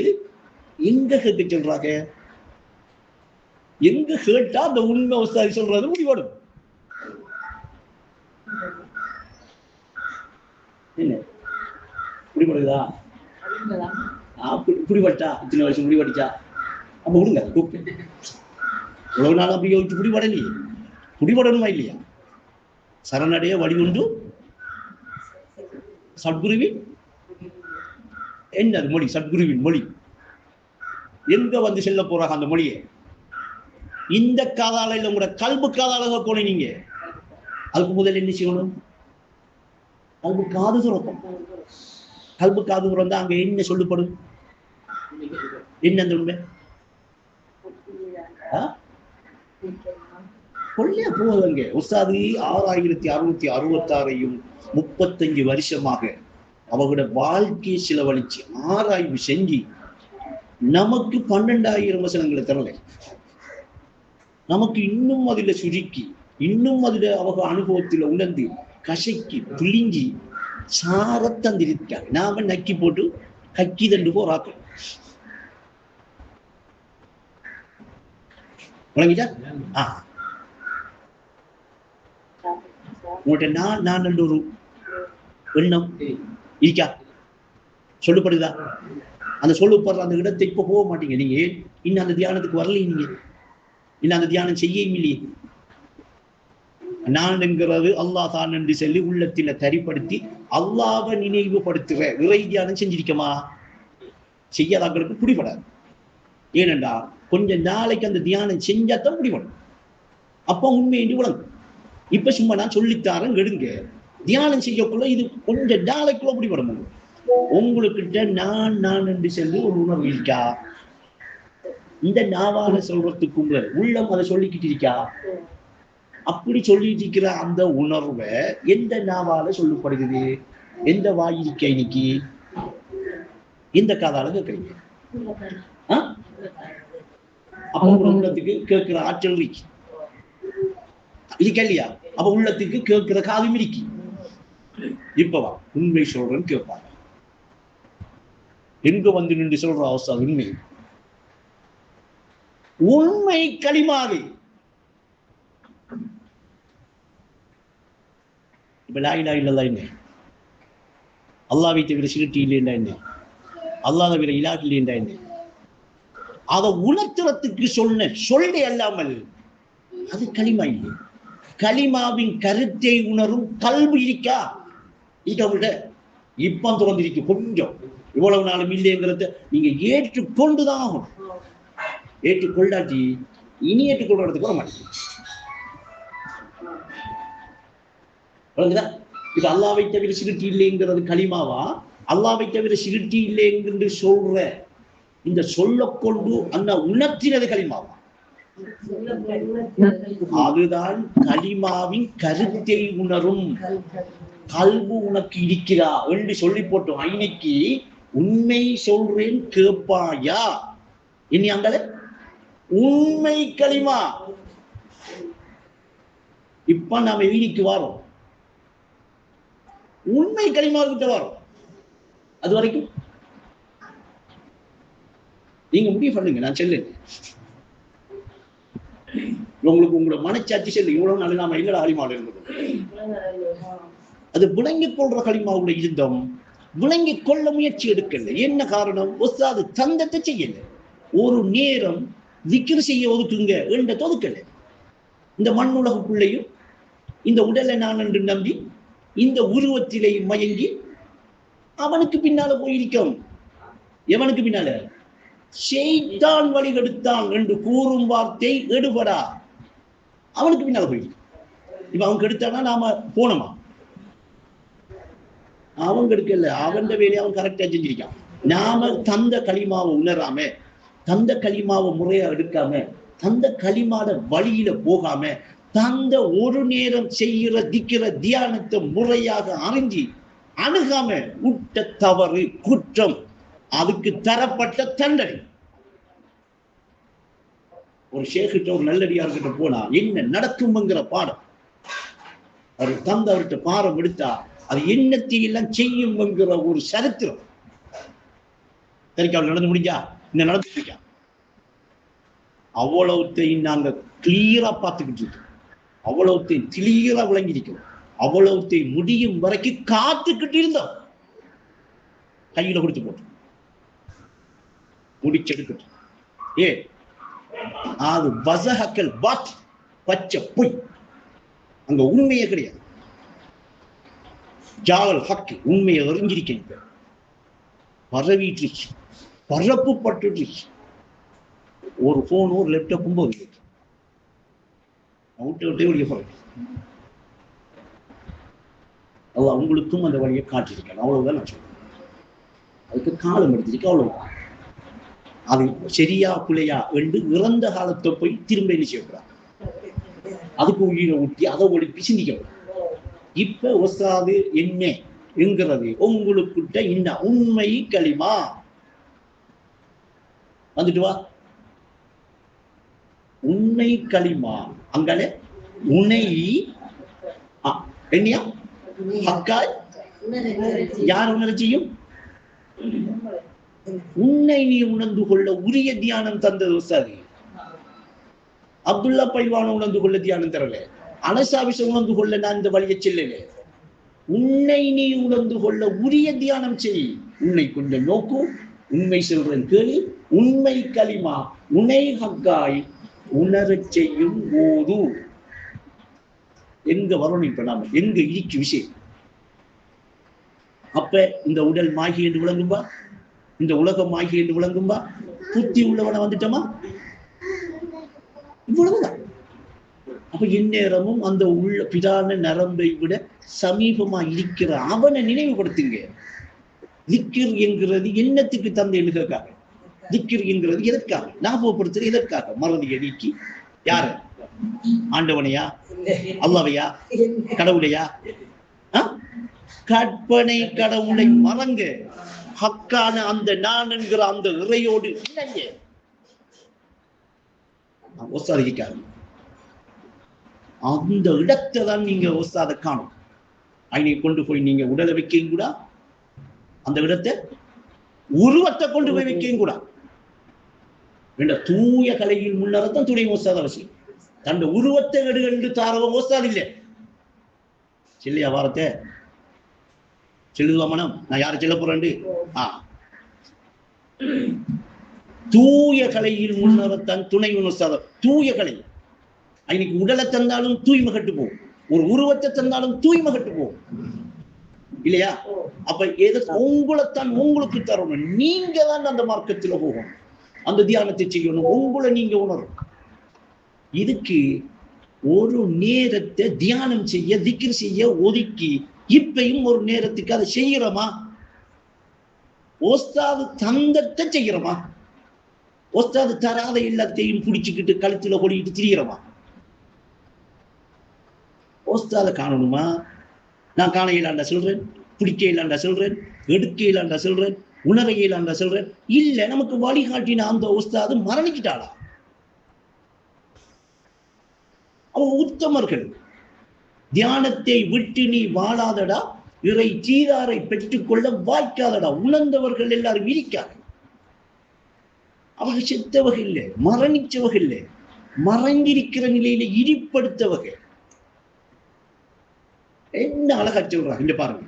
எங்க கேட்க சொல்றாங்க? எங்க கேட்டா அந்த உண்மை ஓஸ்தாதி சொல்றது முடிவடும். என்ன முடிவடுதா? புடிபட்டா இத்தனை வருஷம் முடிவடிச்சா அப்ப விடுங்க. இவ்வளவு நாள் அப்படி யோசிச்சு புடிபடலையே, புடிபடணுமா இல்லையா? சரணடைய வழி உண்டு சத்குருவின் என்ன மொழி? சத்குருவின் மொழி எங்க வந்து செல்ல போறாங்க அந்த மொழியை? இந்த காதால இல்ல, உங்களோட கல்பு காதால போன நீங்க. அதுக்கு முதல் என்ன செய்யணும்? கல்பு காது துறக்கும். கல்பு காது துறந்தா அங்க என்ன சொல்லப்படும்? என்ன அந்த உண்மை? கொள்ளையா போவதுங்க. உஸ்தாது 6666 35 வருஷமாக அவங்களோட வாழ்க்கையை செலவழிச்சு ஆராய்வு செஞ்சு நமக்கு 12,000 வசனங்களை தரல. நமக்கு இன்னும் அதுல சுருக்கி, இன்னும் அதுல அவங்க அனுபவத்துல உணர்ந்து கசைக்கு பிழிஞ்சி சாரத்தந்திருக்காங்க. நாம நக்கி போட்டு கக்கி தண்டு போறாக்க வழங்கிட்டா. உங்கள்கிட்ட நான் ஒரு எண்ணம் இருக்கா? சொல்லப்படுதா? அந்த சொல்லப்படுற அந்த இடத்தை இப்ப போக மாட்டீங்க நீங்க. இன்னும் அந்த தியானத்துக்கு வரல, நீங்க இன்னும் அந்த தியானம் செய்யவும் இல்லையே. நான் என்கிறது அல்லாஹ் தான் என்று சொல்லி உள்ளத்தில தரிப்படுத்தி அல்லாஹ்வை நினைவுபடுத்துற இறை தியானம் செஞ்சிருக்கமா? செய்யாதாக்களுக்கு பிடிபடாது. ஏனென்றா கொஞ்ச நாளைக்கு அந்த தியானம் செஞ்சாதான் பிடிபடும். அப்ப உண்மையின்றி விளங்கும். இப்ப சும்மா நான் சொல்லித்தாரன் எடுங்க, தியானம் செய்யக்குள்ள இது கொஞ்ச நாளைக்குள்ள பிடிபடும். உங்களுக்கிட்ட நான் என்று சொல்லி ஒரு உணர்வு இருக்கா? இந்த நாவால சொல்றதுக்கு உள்ளம் அதை சொல்லிக்கிட்டு இருக்கா? அப்படி சொல்லிட்டு இருக்கிற அந்த உணர்வை எந்த நாவால சொல்லப்படுகிறது? எந்த வாயிருக்க இன்னைக்கு? எந்த காதால கேட்கறீங்க? அப்ப உள்ளத்துக்கு கேட்கிற ஆற்றல் இருக்கு இல்லையா? அப்ப உள்ளத்துக்கு கேட்கிற காதும் இருக்கு. இப்பவா உண்மை சொல்றேன்னு கேட்பாங்க. எங்க வந்து நின்று சொல்ற அவசரம் உண்மை? உண்மை களிமாவே. இப்ப லா இலாஹ இல்லல்லாஹ் என்ன? அல்லாஹ்வை தவிர சிறுட்டி இல்லைன்றா என்ன? அல்லாஹ்வை தவிர இலாஹ் இல்லைன்றா என்ன? அதை உணர்த்துறதுக்கு சொன்ன சொல்லை அல்லாமல் அது களிமா இல்லை. களிமாவின் கருத்தை உணரும் கல்வி இருக்கா இதை விட இப்ப திறந்திருக்கு. கொஞ்சம் இவ்வளவு நாளும் இல்லைங்கிறத நீங்க ஏற்றுக்கொண்டுதான் ஆகும். ஏற்றுக்கொள்ளாட்டி இனி ஏற்றுக்கொள்றதுக்கு வர மாட்டேங்குது. இப்ப அல்லாவை தவிர சிறுட்டி இல்லைங்கிறது களிமாவா? அல்லாவை தவிர சிறுட்டி இல்லைங்கிறது சொல்ற இந்த சொல்ல கொண்டு அந்த உணர்த்தினது களிமாவா? அதுதான் களிமாவின் கருத்தை உணரும் கல்வி உனக்கு இருக்கிறா என்று சொல்லி போட்டோம். இன்னைக்கு உண்மை சொல்றேன் கேட்பாயா? இனி அங்கல உண்மை களிமா. இப்ப நாம வீதிக்கு வரோம், உண்மை களிமா கிட்ட வரோம். அது வரைக்கும் நீங்க முடிவு பண்ணுங்க. நான் செல்ல உங்களுக்கு உங்களோட மனச்சாட்சி செல்லு. இவ்வளவு நாள் நாம எங்கட களிமாவில் இருந்தோம். அது விளங்கிக் கொள்ற களிமாவுடைய இருந்தோம். விளங்கிக் கொள்ள முயற்சி எடுக்கல. என்ன காரணம்? ஒசாது தந்தத்தை செய்யல. ஒரு நேரம் விக்கிர் செய்ய ஒதுக்குங்க என்ற ஒதுக்கல. இந்த மண் உலகுக்குள்ளேயும் இந்த உடலை நான் என்று நம்பி இந்த உருவத்திலே மயங்கி அவனுக்கு பின்னால போயிருக்கும். எவனுக்கு பின்னால? ஷைத்தான் வழிகெடுத்தான் என்று கூறும் வார்த்தை எடுபடா. அவனுக்கு பின்னால போயிருக்கு. இப்ப அவன் கெடுத்தானா நாம போனோமா? அவன் கெடுக்கல. அவன் வேலையை அவன் கரெக்டா செஞ்சிருக்கான். நாம தந்த களிமாவை உணராம, தந்த களிமாவை முறையா எடுக்காம, தந்த களிமாட வழியில போகாம, தந்த ஒரு நேரம் செய்கிற திக்கிற தியானத்தை முறையாக அறிஞ்சி அணுகாம விட்ட தவறு குற்றம், அதுக்கு தரப்பட்ட தண்டனை. ஒரு ஷேக்கிட்ட ஒரு நல்லடியார்கிட்ட போனா என்ன நடக்கும்ங்கிற பாடம் அவர் தந்த அவர்கிட்ட பாடம் எடுத்தா அது என்னத்தை எல்லாம் செய்யும்ங்கிற ஒரு சரித்திரம் தெரிவிக்க நடந்து முடிஞ்சா இந்த நடந்து அவ்வளவுத்தையும் நாங்க கிளியரா பார்த்துக்கிட்டு இருக்கோம். அவ்வளவுத்தையும் கிளியரா விளங்கியிருக்கிறோம். அவ்வளவுத்தையும் முடியும் வரைக்கும் காத்துக்கிட்டு இருந்தோம். கையில கொடுத்து போட்டோம், முடிச்செடுக்கட்டும். அது வசஹக்கல் பாத், பச்சை பொய். அங்க உண்மையே கிடையாது. ஜாவல் ஹக்கு, உண்மையை அறிஞ்சிருக்கீங்க. பரவிட்டு பரப்பு பட்டு ஒரு போன் ஒரு லேப்டாப்பும் போது விட்டு விட்டே வெளியே போறேன். அல்லாஹ் உங்களுக்கும் அந்த வழியை காட்டியிருக்கேன். அவ்வளவுதான் நான் சொல்றேன். அதுக்கு காலம் எடுத்திருக்கு. அவ்வளவுதான். அது சரியா பிள்ளையா என்று இறந்த காலத்தை போய் திரும்ப என்ன செய்யக்கூடாது. அதுக்கு உயிரை ஊட்டி அதை ஒழிப்பி சிந்திக்கக்கூடாது. இப்ப ஒசாது என்ன என்கிறது உங்களுக்கிட்ட இந்த உண்மை களிமா வந்துட்டு வா. உண்மை களிமா அங்கல உன்னை என்னையா ஹக்காய் யார் உணர செய்யும்? உன்னை நீ உணர்ந்து கொள்ள உரிய தியானம் தந்தது ஒசாது. அப்துல்லா பைல்வான உணர்ந்து கொள்ள தியானம் தரல. அனசாபிச உணர்ந்து கொள்ள நான் இந்த வழியை செல்லல. உன்னை நீ உணர்ந்து கொள்ள உரிய தியானம் செய். உன்னை கொஞ்சம் நோக்கும். உண்மை சொல்றேன் கேளு. உண்மை களிமா உன்னை ஹக்காய் உணரச் செய்யும் போது எங்க வரணும்? இப்ப நாம எங்க இருக்கு விஷயம்? அப்ப இந்த உடல் மாகி என்று விளங்கும்பா, இந்த உலகம் ஆகி என்று விளங்கும்பா, புத்தி உள்ளவனை வந்துட்டோமா? இவ்வளவுதான். அப்ப இந்நேரமும் அந்த உள்ள பிதான நரம்பை விட சமீபமா இருக்கிற அவனை நினைவுபடுத்துங்க. திக்கிர் என்கிறது என்னத்துக்கு தந்தை எழுதுக்காக? திக்கிர் என்கிறது எதற்காக? ஞாபகப்படுத்துறது எதற்காக? மறதியை நீக்கி யாரு? ஆண்டவனையா? அல்லாவையா? கடவுளையா? கற்பனை கடவுளை மறங்க. ஹக்கான அந்த நான் என்கிற அந்த இறையோடு ஒசாதிக்காரு. அந்த இடத்தை தான் நீங்க ஒசாத காணும். ஐனை கொண்டு போய் நீங்க உடலை வைக்கவும் கூட, அந்த இடத்தை உருவத்தை கொண்டு போய் வைக்கவும் கூட. தூய கலையில் முன்னரத்தான் துணை ஒசாத அவசியம். தன் உருவத்தை எடு என்று தாரவம் ஒசாது இல்லை. செல்லையா வாரத்தை செல்லுவா மனம். நான் யாரை செல்ல போறேன்? தூய கலையில் முன்னவத்தான் துணை உணர்த்தாத தூய கலை. இன்னைக்கு உடலை தந்தாலும் தூய்மை கட்டு போகும், ஒரு உருவத்தை தந்தாலும் தூய்மை கட்டு போகும் இல்லையா? அப்ப உங்களைத்தான் உங்களுக்கு தரணும். நீங்க தான் அந்த மார்க்கத்துல போகணும், அந்த தியானத்தை செய்யணும், உங்களை நீங்க உணரும். இதுக்கு ஒரு நேரத்தை தியானம் செய்ய திக்ர் செய்ய ஒதுக்கி இப்பயும் ஒரு நேரத்துக்கு அதை செய்யறோமா? ஓஸ்தாது தந்தத்தை செய்யறோமா? ஓஸ்தாது தராத எல்லாத்தையும் பிடிச்சுக்கிட்டு கழுத்துல கொடிக்கிட்டு திரிகிறோமா? ஓஸ்தாத காணணுமா? நான் காண இயலாண்டா சொல்றேன், பிடிக்க இயலாண்டா சொல்றேன், எடுக்க இயலாண்டா சொல்றேன், உணர இயலாண்டா சொல்றேன். இல்ல நமக்கு வழிகாட்டின அந்த ஓஸ்தாது மரணிக்கிட்டாளா? அவங்க உத்தமர்கள். தியானத்தை விட்டு நீ வாழாதடா, இறை சீராரை பெற்றுக்கொள்ள வாய்க்காதடா. உணர்ந்தவர்கள் எல்லாரும் இருக்காங்க. அவங்க செத்தவர்கள் இல்லை, மரணிச்சவர்கள் இல்லை, மறைந்திருக்கிற நிலையில இடிப்படுத்தவர்கள். என்ன அழகா சொல்றாங்க இங்க பாருங்க.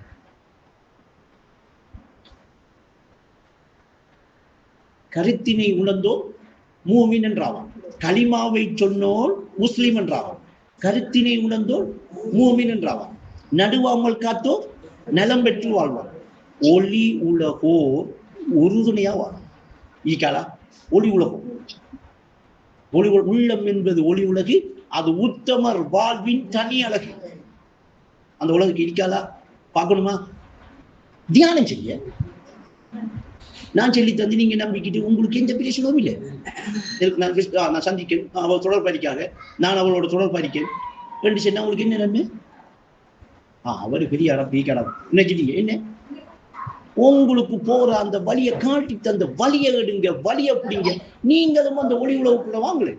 கருத்தினை உணர்ந்தோர் மூமின் என்றாவான், கலிமாவை சொன்னோர் முஸ்லிம் என்றாவான், கருத்தினை உணர்ந்தோர் மூமின் என்றாவான், நடுவாமல் காத்தோர் நலம் பெற்று வாழ்வான், ஒளி உலகோர் உறுதுணையா வாழும். ஈக்காலா ஒளி உலகம், ஒளி உள்ளம் என்பது ஒளி உலகு, அது உத்தமர் வாழ்வின் தனி அழகு. அந்த உலகுக்கு இருக்காளா? பார்க்கணுமா? தியானம் செய்ய நான் சொல்லி தந்து நீங்க நம்பிக்கிட்டு உங்களுக்கு எந்த பிரச்சனையும் இல்லை. நான் சந்திக்கேன், அவள் தொடர்பறிக்காக நான் அவளோட தொடர்பறிக்கேன் ரெண்டு சொன்னா உங்களுக்கு என்ன நன்மை? அவரு பெரிய இடம் பீக்கடம் என்ன சொல்லிங்க என்ன? உங்களுக்கு போற அந்த வழியை காட்டி தந்த வழியை எடுங்க, வழியை பிடிங்க. நீங்களும் அந்த ஒளி உலகுக்குள்ள வாங்கலை.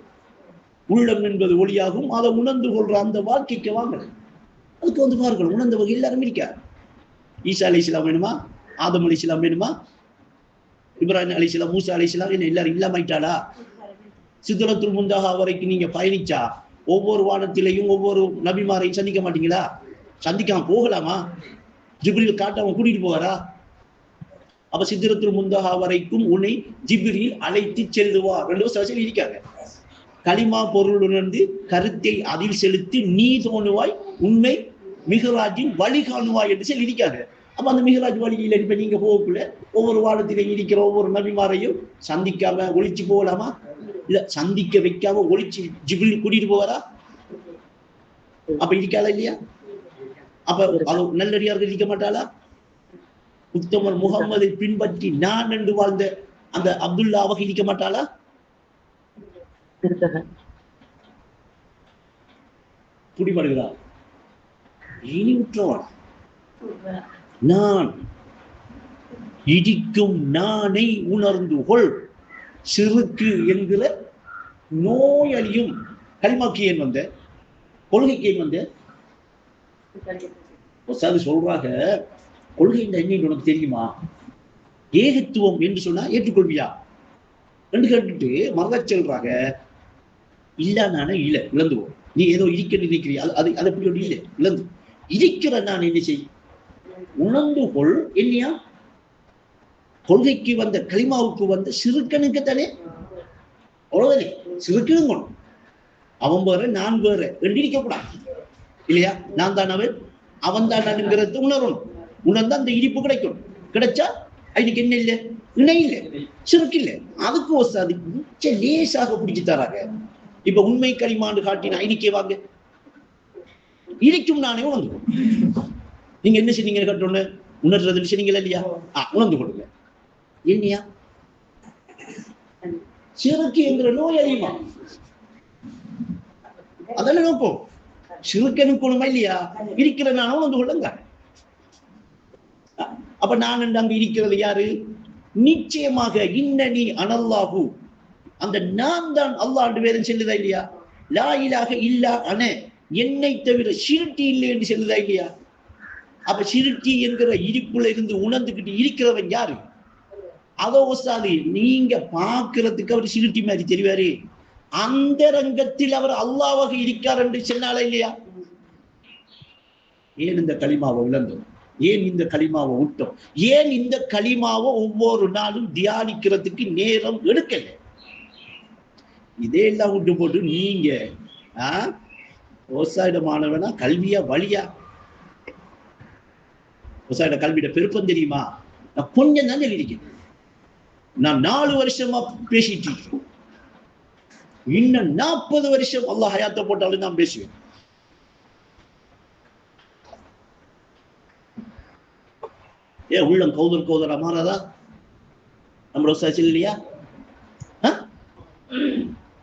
உள்ளம் என்பது ஒளியாகும், அதை உணர்ந்து கொள்ற அந்த வாழ்க்கைக்கு வாங்கலை. அதுக்கு வந்து பாருங்கள், உணர்ந்தவங்க எல்லாரும் இருக்கா. ஈசா அலி இஸ்லாம் வேணுமா? ஆதம் அலி இஸ்லாம் வேணுமா? இப்ராஹிம் அலி இஸ்லாம், மூசா அலி இஸ்லாம் என்ன எல்லாரும் இல்லாமட்டாளா? சித்ரத்துல் முன்தஹா வரைக்கும் நீங்க பயணிச்சா ஒவ்வொரு வானத்திலையும் ஒவ்வொரு நபிமாரையும் சந்திக்க மாட்டீங்களா? சந்திக்காம போகலாமா? ஜிப்ரீல் காட்டாம கூட்டிட்டு போவாரா? அப்ப சித்ரத்துல் முன்தஹா வரைக்கும் உன்னை ஜிப்ரீல் அழைத்து செல்லுவார். 2 வருஷம் இருக்காங்க. களிமா பொருள் உணர்ந்து கருத்தை அதில் செலுத்தி நீ தோணுவாய், உண்மை மிகராஜின் வழி காணுவாய் என்று சொல்லி இருக்காங்க. அப்ப அந்த மிகராஜ் வழியில் இப்ப நீங்க போகக்குள்ள ஒவ்வொரு வாரத்திலே இருக்கிற ஒவ்வொரு நபிமாரையும் சந்திக்காம ஒழிச்சு போகலாமா? இல்ல சந்திக்க வைக்காம ஒழிச்சு ஜிப்ரீல் கூட்டிட்டு போவாரா? அப்ப இருக்காதா இல்லையா? அப்ப அது நல்லடியார்கள் இருக்க மாட்டாளா? உத்தமர் முகம்மதை பின்பற்றி நான் என்று வாழ்ந்த அந்த அப்துல்லாவாக இருக்க மாட்டாளா? புடிபடுகிறார். இனி உற்றவான் நான் இடிக்கும் நானை உணர்ந்து கொள். சிறுக்கு என்கிற நோயழியும் கலிமாக்கு ஏன் வந்த, கொள்கைக்கு ஏன் வந்த? அது சொல்றாங்க, கொள்கை என்ன உனக்கு தெரியுமா? ஏகத்துவம் என்று சொன்னா ஏற்றுக்கொள்வியா என்று கேட்டுட்டு மறக்க சொல்றாங்க. இல்ல நானே இல்ல இழந்துவோம். நீ ஏதோ இருக்க நினைக்கிறியா? அது அது எப்படி ஒன்று இல்லை, இழந்து இருக்கிற நான் என்ன செய்? உணர்ந்து கொள். என்னையா கொள்கைக்கு வந்த களிமாவுக்கு வந்த சிறுக்கனுக்கு தானே அவ்வளவுதானே. சிறுக்கனுங்க அவன் வேற நான் வேற என்று இருக்க கூடாது இல்லையா? நான் தான் அவன், அவன் தான் நான்ங்கிறது உணரணும். உணர்ந்தா அந்த இடிப்பு கிடைக்கும். கிடைச்சா அதுக்கு என்ன இல்லை? இணை இல்லை, சிறுக்கு இல்லை. அதுக்கு வசாது லேசாக பிடிச்சு தராங்க. இப்ப உண்மை களிமாண்டு காட்டினா இனிக்கே வாங்க இடிக்கும் நானே உணர்ந்து. நீங்க என்ன செய்றீங்க? கட்டொன்னு உணர்றது செய்றீங்களா இல்லையா? உணர்ந்து கொடுங்க. என்னையா சிறுக்கு என்கிற நோய் அறியுமா? அதெல்லாம் நோக்கம். சிறுக்கனுக்கு ஒண்ணுமா இல்லையா? இருக்கிற நானும் உணர்ந்து கொள்ளுங்க. அப்ப நான் அங்க இருக்கிறது யாரு? நிச்சயமாக இன்னனி அனல்லாஹு, அந்த நான் தான் அல்லாஹ் வேறு சொல்லுதா இல்லையா? லா இலாஹ இல்லா அன, என்னை தவிர சிறுட்டி இல்லை என்று சொல்லுதா இல்லையா? அப்ப சிறுட்டி என்கிற இருப்புல இருந்து உணர்ந்துகிட்டு இருக்கிறவன் யாரு? அதோ வசாது நீங்க பாக்குறதுக்கு அவர் சிறுட்டி மாதிரி தெரிவாரு, அந்த ரங்கத்தில் அவர் அல்லாஹ்வாக இருக்கார் என்று சொன்னால இல்லையா? ஏன் இந்த களிமாவை விளங்கும்? ஏன் இந்த களிமாவை விட்டோம்? ஏன் இந்த களிமாவை ஒவ்வொரு நாளும் தியானிக்கிறதுக்கு நேரம் எடுக்கல? இதெல்லாம் விட்டு போட்டு நீங்க விவசாய மாணவனா கல்வியா வழியா? விவசாய கல்வியோட பெருப்பம் தெரியுமா? நான் கொஞ்சம் தான் எழுதிக்கிறேன். நான் 4 வருஷமா பேசிட்டு இருக்கேன். இன்னும் 40 வருஷம் அல்லாஹ் ஹயாத்தை போட்டாலும் நான் பேசுவேன். ஏன் உள்ளம் கௌதர் கௌதரா மாறாதா? நம்ம விவசாயம் இல்லையா?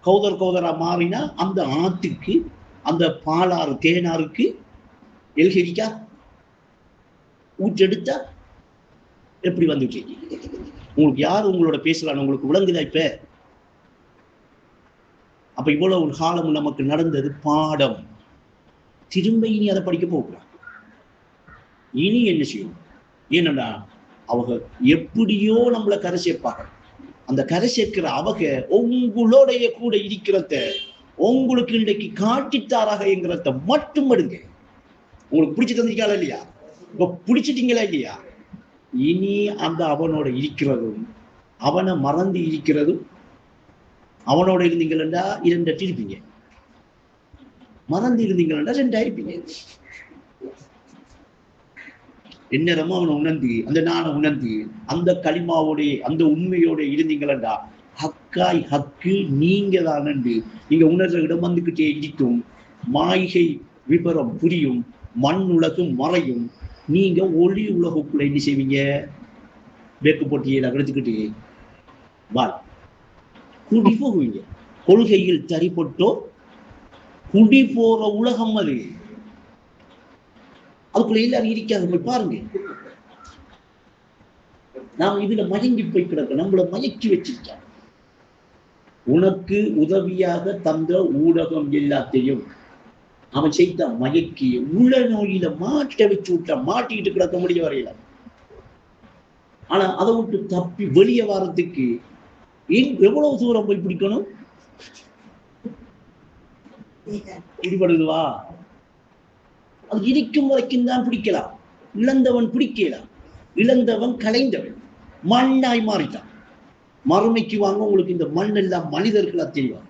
கௌதர் கௌதரா மாறினா அந்த ஆத்துக்கு, அந்த பாலாறு தேனாருக்கு எல்கரிக்கா ஊற்றெடுத்தா எப்படி வந்துச்சு? உங்களுக்கு யாரு உங்களோட பேசலாம்? உங்களுக்கு விளங்குதா? இப்ப அப்ப இவ்வளவு ஒரு காலம் நமக்கு நடந்தது பாடம். திரும்ப இனி அதை படிக்க போகலாம். இனி என்ன செய்யும்? ஏன்னா அவங்க எப்படியோ நம்மளை கரை சேர்ப்பாங்க. அந்த கரை சேர்க்கிற அவங்க உங்களுடைய கூட இருக்கிறத உங்களுக்கு இன்றைக்கு காட்டித்தாராக என்கிறத மட்டும் எடுங்க. உங்களுக்கு பிடிச்சி தந்திருக்காளா இல்லையா? இப்ப பிடிச்சிட்டீங்களா இல்லையா? இனி அந்த அவனோட இருக்கிறதும் அவனை மறந்து இருக்கிறதும், அவனோட இருந்தீங்களா 2 இருப்பீங்க, மறந்து இருந்தீங்களா 2 இருப்பீங்க. எந்நேரமும் அவனை உணர்ந்து, அந்த நானை உணர்ந்து, அந்த களிமாவோடைய அந்த உண்மையோட இருந்தீங்களா ஹக்காய் ஹக்கு நீங்க தான் நீங்க உணர்ற இடம் வந்துகிட்டே இருக்கும். மாய்கை விபரம் புரியும், மண் உலகம் மறையும். நீங்க ஒளி உலகுக்குள்ள என்ன செய்வீங்க? வேக்கு போட்டியில எடுத்துக்கிட்டு வாய் குடி போகுவீங்க. கொள்கையில் தரிப்பட்டோ குடி போற உலகம் அது. அதுக்குள்ள எல்லாரும் இருக்காது. போய் பாருங்க. நாம் இதுல மயங்கி போய் கிடக்க, நம்மள மயக்கி வச்சிருக்க. உனக்கு உதவியாக தந்த ஊடகம் எல்லாத்தையும் அவன் செய்த மயக்கி உள்ள நோயில மாட்ட வச்சு விட்ட, மாட்டிட்டு கிடக்க முடிய வரையில. ஆனா அதை விட்டு தப்பி வெளியே வாரத்துக்கு எவ்வளவு தூரம் போய் பிடிக்கணும்? பிடிபடுதுவா? அது இருக்கும் வரைக்கும் தான் பிடிக்கலாம். இழந்தவன் பிடிக்கலாம். இழந்தவன் கலைந்தவன் மண்ணாய் மாறிட்டான். மறுமைக்கு வாங்க உங்களுக்கு இந்த மண் எல்லாம் மனிதர்களா தெரியும்.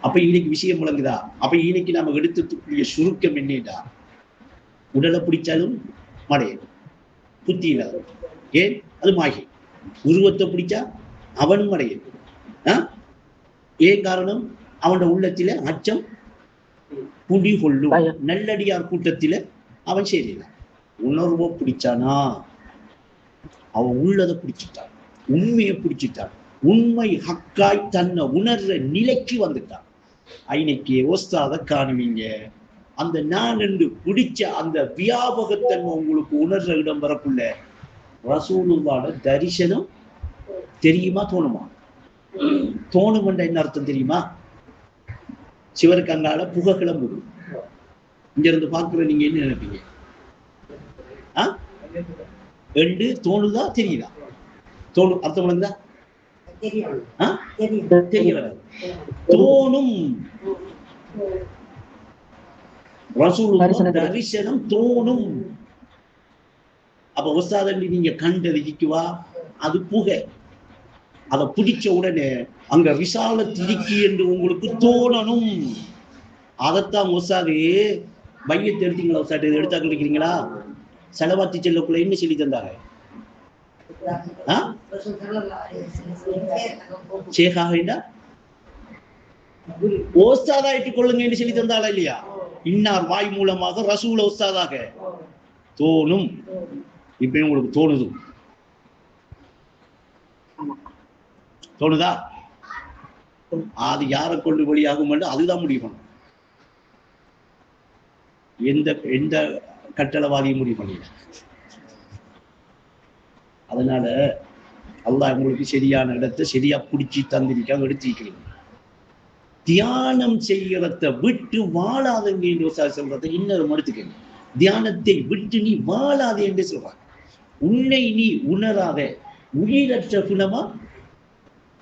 அப்ப இன்னைக்கு விஷயம் விளங்குதா? அப்ப இன்னைக்கு நாம எடுத்துக்கூடிய சுருக்கம் என்னடா? உடலை பிடிச்சாலும் மடையன், புத்தி இல்லாத. ஏன்? அது மாகை. உருவத்தை பிடிச்சா அவன் மடையன். ஏன் காரணம்? அவனோட உள்ளத்தில அச்சம் குடி கொள்ளும். நல்லடியார் கூட்டத்தில அவன் சேரல. உணர்வை பிடிச்சானா அவன் உள்ளதை பிடிச்சிட்டான், உண்மையை பிடிச்சிட்டான். உண்மை ஹக்காய் தன்னை உணர்ற நிலைக்கு வந்துட்டான். ஐனைக்கு ஓஸ்தாத காணுவீங்க. அந்த நான் என்று பிடிச்ச அந்த வியாபகத்தன்மை உங்களுக்கு உணர்ற இடம் வரக்குள்ள ரசூலுல்லாஹ் தரிசனம் தெரியுமா? தோணுமா? தோணும் என்ற என்ன அர்த்தம் தெரியுமா? சிவருக்கு அங்கால புகை கிளம்புது. இங்க இருந்து பார்க்கிற நீங்க என்ன நினைப்பீங்க? என்று தோணுதா? தெரியுதா? தோணும் அர்த்தம் விளங்குதா? தெரிய தோணும். ரசூலுல்லாஹ் தரிசனம் தோணும். அப்ப உஸ்தாதண்டி நீங்க கண்டது இருக்குவா? அது புகை. அதை பிடிச்ச உடனே அங்க ரிசாலத் இருக்கி என்று உங்களுக்கு தோணணும். அதைத்தான் உஸ்தாது பையத்தை எடுத்தீங்களா? உஸ்தாது எடுத்தாக்க இருக்கிறீங்களா? செலவாத்தி செல்லக்குள்ள என்ன சொல்லி தந்தாங்க? ஷேகாக ஓஸ்தாதாயிட்டு கொள்ளுங்க என்று சொல்லி தந்தாளா இல்லையா? இன்னார் வாய் மூலமாக ரசூல ஓஸ்தாதாக தோணும். இப்ப உங்களுக்கு தோணுது. தோணுதா? அது யாரை கொண்டு வெளியாகும் என்று அதுதான் முடிவு. எந்த கட்டளவாதியும் முடிவு பண்ணல. அதனால அல்லாஹ் உங்களுக்கு சரியான இடத்தை சரியா பிடிச்சி தந்திருக்காங்க, எடுத்திருக்கிறீங்க. தியானம் செய்யறத விட்டு வாழாதங்க என்று சொல்றதை இன்னொரு மறுத்துக்கங்க. தியானத்தை விட்டு நீ வாழாதே என்று சொல்றாங்க. உன்னை நீ உணராத உயிரற்ற குணமா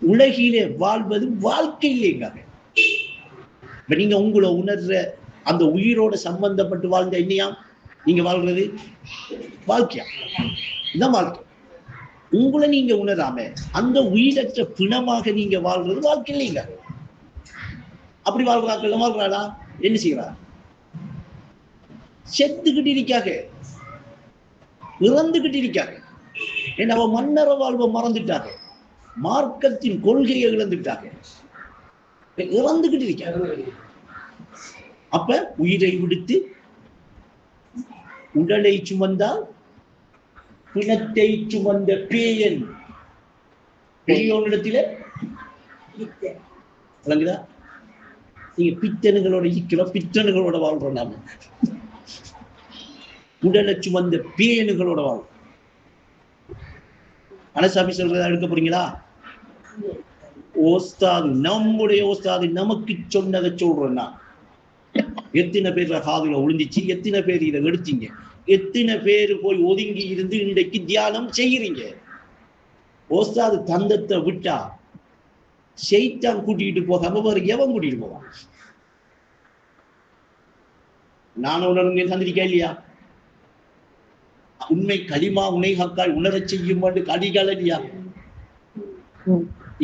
உலகிலே வாழ்வது வாழ்க்கையிலேங்க. இப்ப நீங்க உங்களை உணர்ற அந்த உயிரோட சம்பந்தப்பட்டு வாழ்ந்த என்னையா நீங்க வாழ்றது வாழ்க்கையா? இதான் வாழ்க்கை. உங்களை நீங்க உணராம அந்த உயிரற்ற பிணமாக நீங்க வாழ்றது வாழ்க்கை இல்லைங்க. அப்படி வாழ்றாக்கள் வாழ்றாளா? என்ன செய்யறா? செத்துக்கிட்டு இருக்காங்க, இறந்துகிட்டு இருக்காங்க. ஏன்னா அவ மன்னர வாழ்வை மறந்துட்டாங்க, மார்க்கத்தின் கொள்கையை இழந்துட்டாங்க, இறந்துகிட்டு இருக்காங்க. அப்ப உயிரை விடுத்து உடலை சுமந்தால் பிணத்தை சுமந்த பேயன் பெரியோனிடத்தில விளங்குதா? நீங்க பித்தனுகளோட இருக்கிறோம், பித்தனுகளோட வாழ்றோம். நாம உடலை சுமந்த பேயனுகளோட வாழ்றோம். அனசாமி சொல்றதா எடுக்க போறீங்களா? ஓஸ்தாது, நம்முடைய ஓஸ்தாது நமக்கு சொன்னதை சொல்றேன்னா, எத்தனை பேர் காதுல ஒளிஞ்சிச்சு, எத்தனை பேர் இதை எடுத்தீங்க, எத்தனை பேர் போய் ஒதுங்கி இருந்து இன்றைக்கு தியானம் செய்யறீங்க? ஓஸ்தாது தந்தத்தை விட்டா ஷைத்தான் கூட்டிட்டு போகாம வேற எவன் கூட்டிட்டு போவான்? நான் உணர்ந்து தந்திரிக்கா இல்லையா? உண்மை களிமா உன்னை ஹக்காய் உணரச் செய்யும் கடிகால இல்லையா?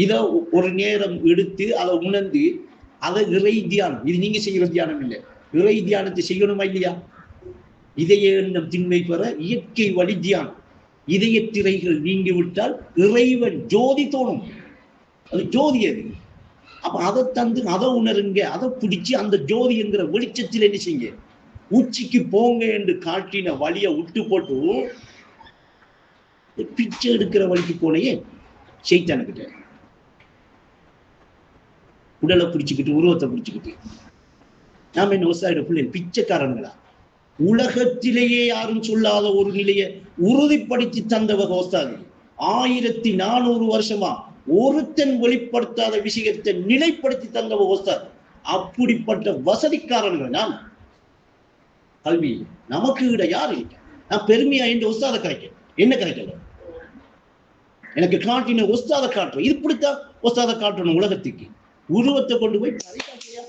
இத ஒரு நேரம் எடுத்து அதை உணர்ந்து அதை இறை தியானம், இது நீங்க செய்யற தியானம் இல்லை, இறை தியானத்தை செய்யணுமா இல்லையா? இதய எண்ணம் திண்மை பெற இயற்கை வழி தியானம். இதய திரைகள் நீங்கி விட்டால் இறைவன் ஜோதி தோணும். அது ஜோதி அது. அப்ப அதை தந்து அதை உணருங்க, அதை பிடிச்சு அந்த ஜோதி என்கிற வெளிச்சத்தில் என்ன செய்யுங்க, உச்சிக்கு போங்க என்று காட்டின வழியை விட்டு போட்டு பிச்சை எடுக்கிற வழிக்கு போனையே ஷைத்தானுக்கிட்ட உடலை பிடிச்சுக்கிட்டு உருவத்தை பிடிச்சுக்கிட்டு. நாம என்ன விவசாயிட பிள்ளை பிச்சைக்காரங்களா? உலகத்திலேயே யாரும் சொல்லாத ஒரு நிலையை உறுதிப்படுத்தி தந்தவ ஓஸ்தாது. 1400 வருஷமா ஒருத்தன் வெளிப்படுத்தாத விஷயத்தை நிலைப்படுத்தி தந்தவ ஓஸ்தாது. அப்படிப்பட்ட வசதிக்காரர்கள் நாம். கல்வி நமக்கு விட யாரு இல்லை. நான் பெருமையா இந்த உஸ்தாத கிடைக்கும், என்ன கிடைக்கல, எனக்கு காட்டின உஸ்தாத காட்டுறேன். இப்படித்தான் உஸ்தாத காட்டணும் உலகத்துக்கு. உருவத்தை கொண்டு போய் கரைக்காட்டியா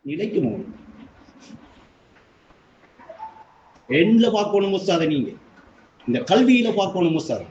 நிலைக்குமோ? எண்ணில பார்க்கணும் உஸ்தாத, நீங்க இந்த கல்வியில பார்க்கணும் உஸ்தாத.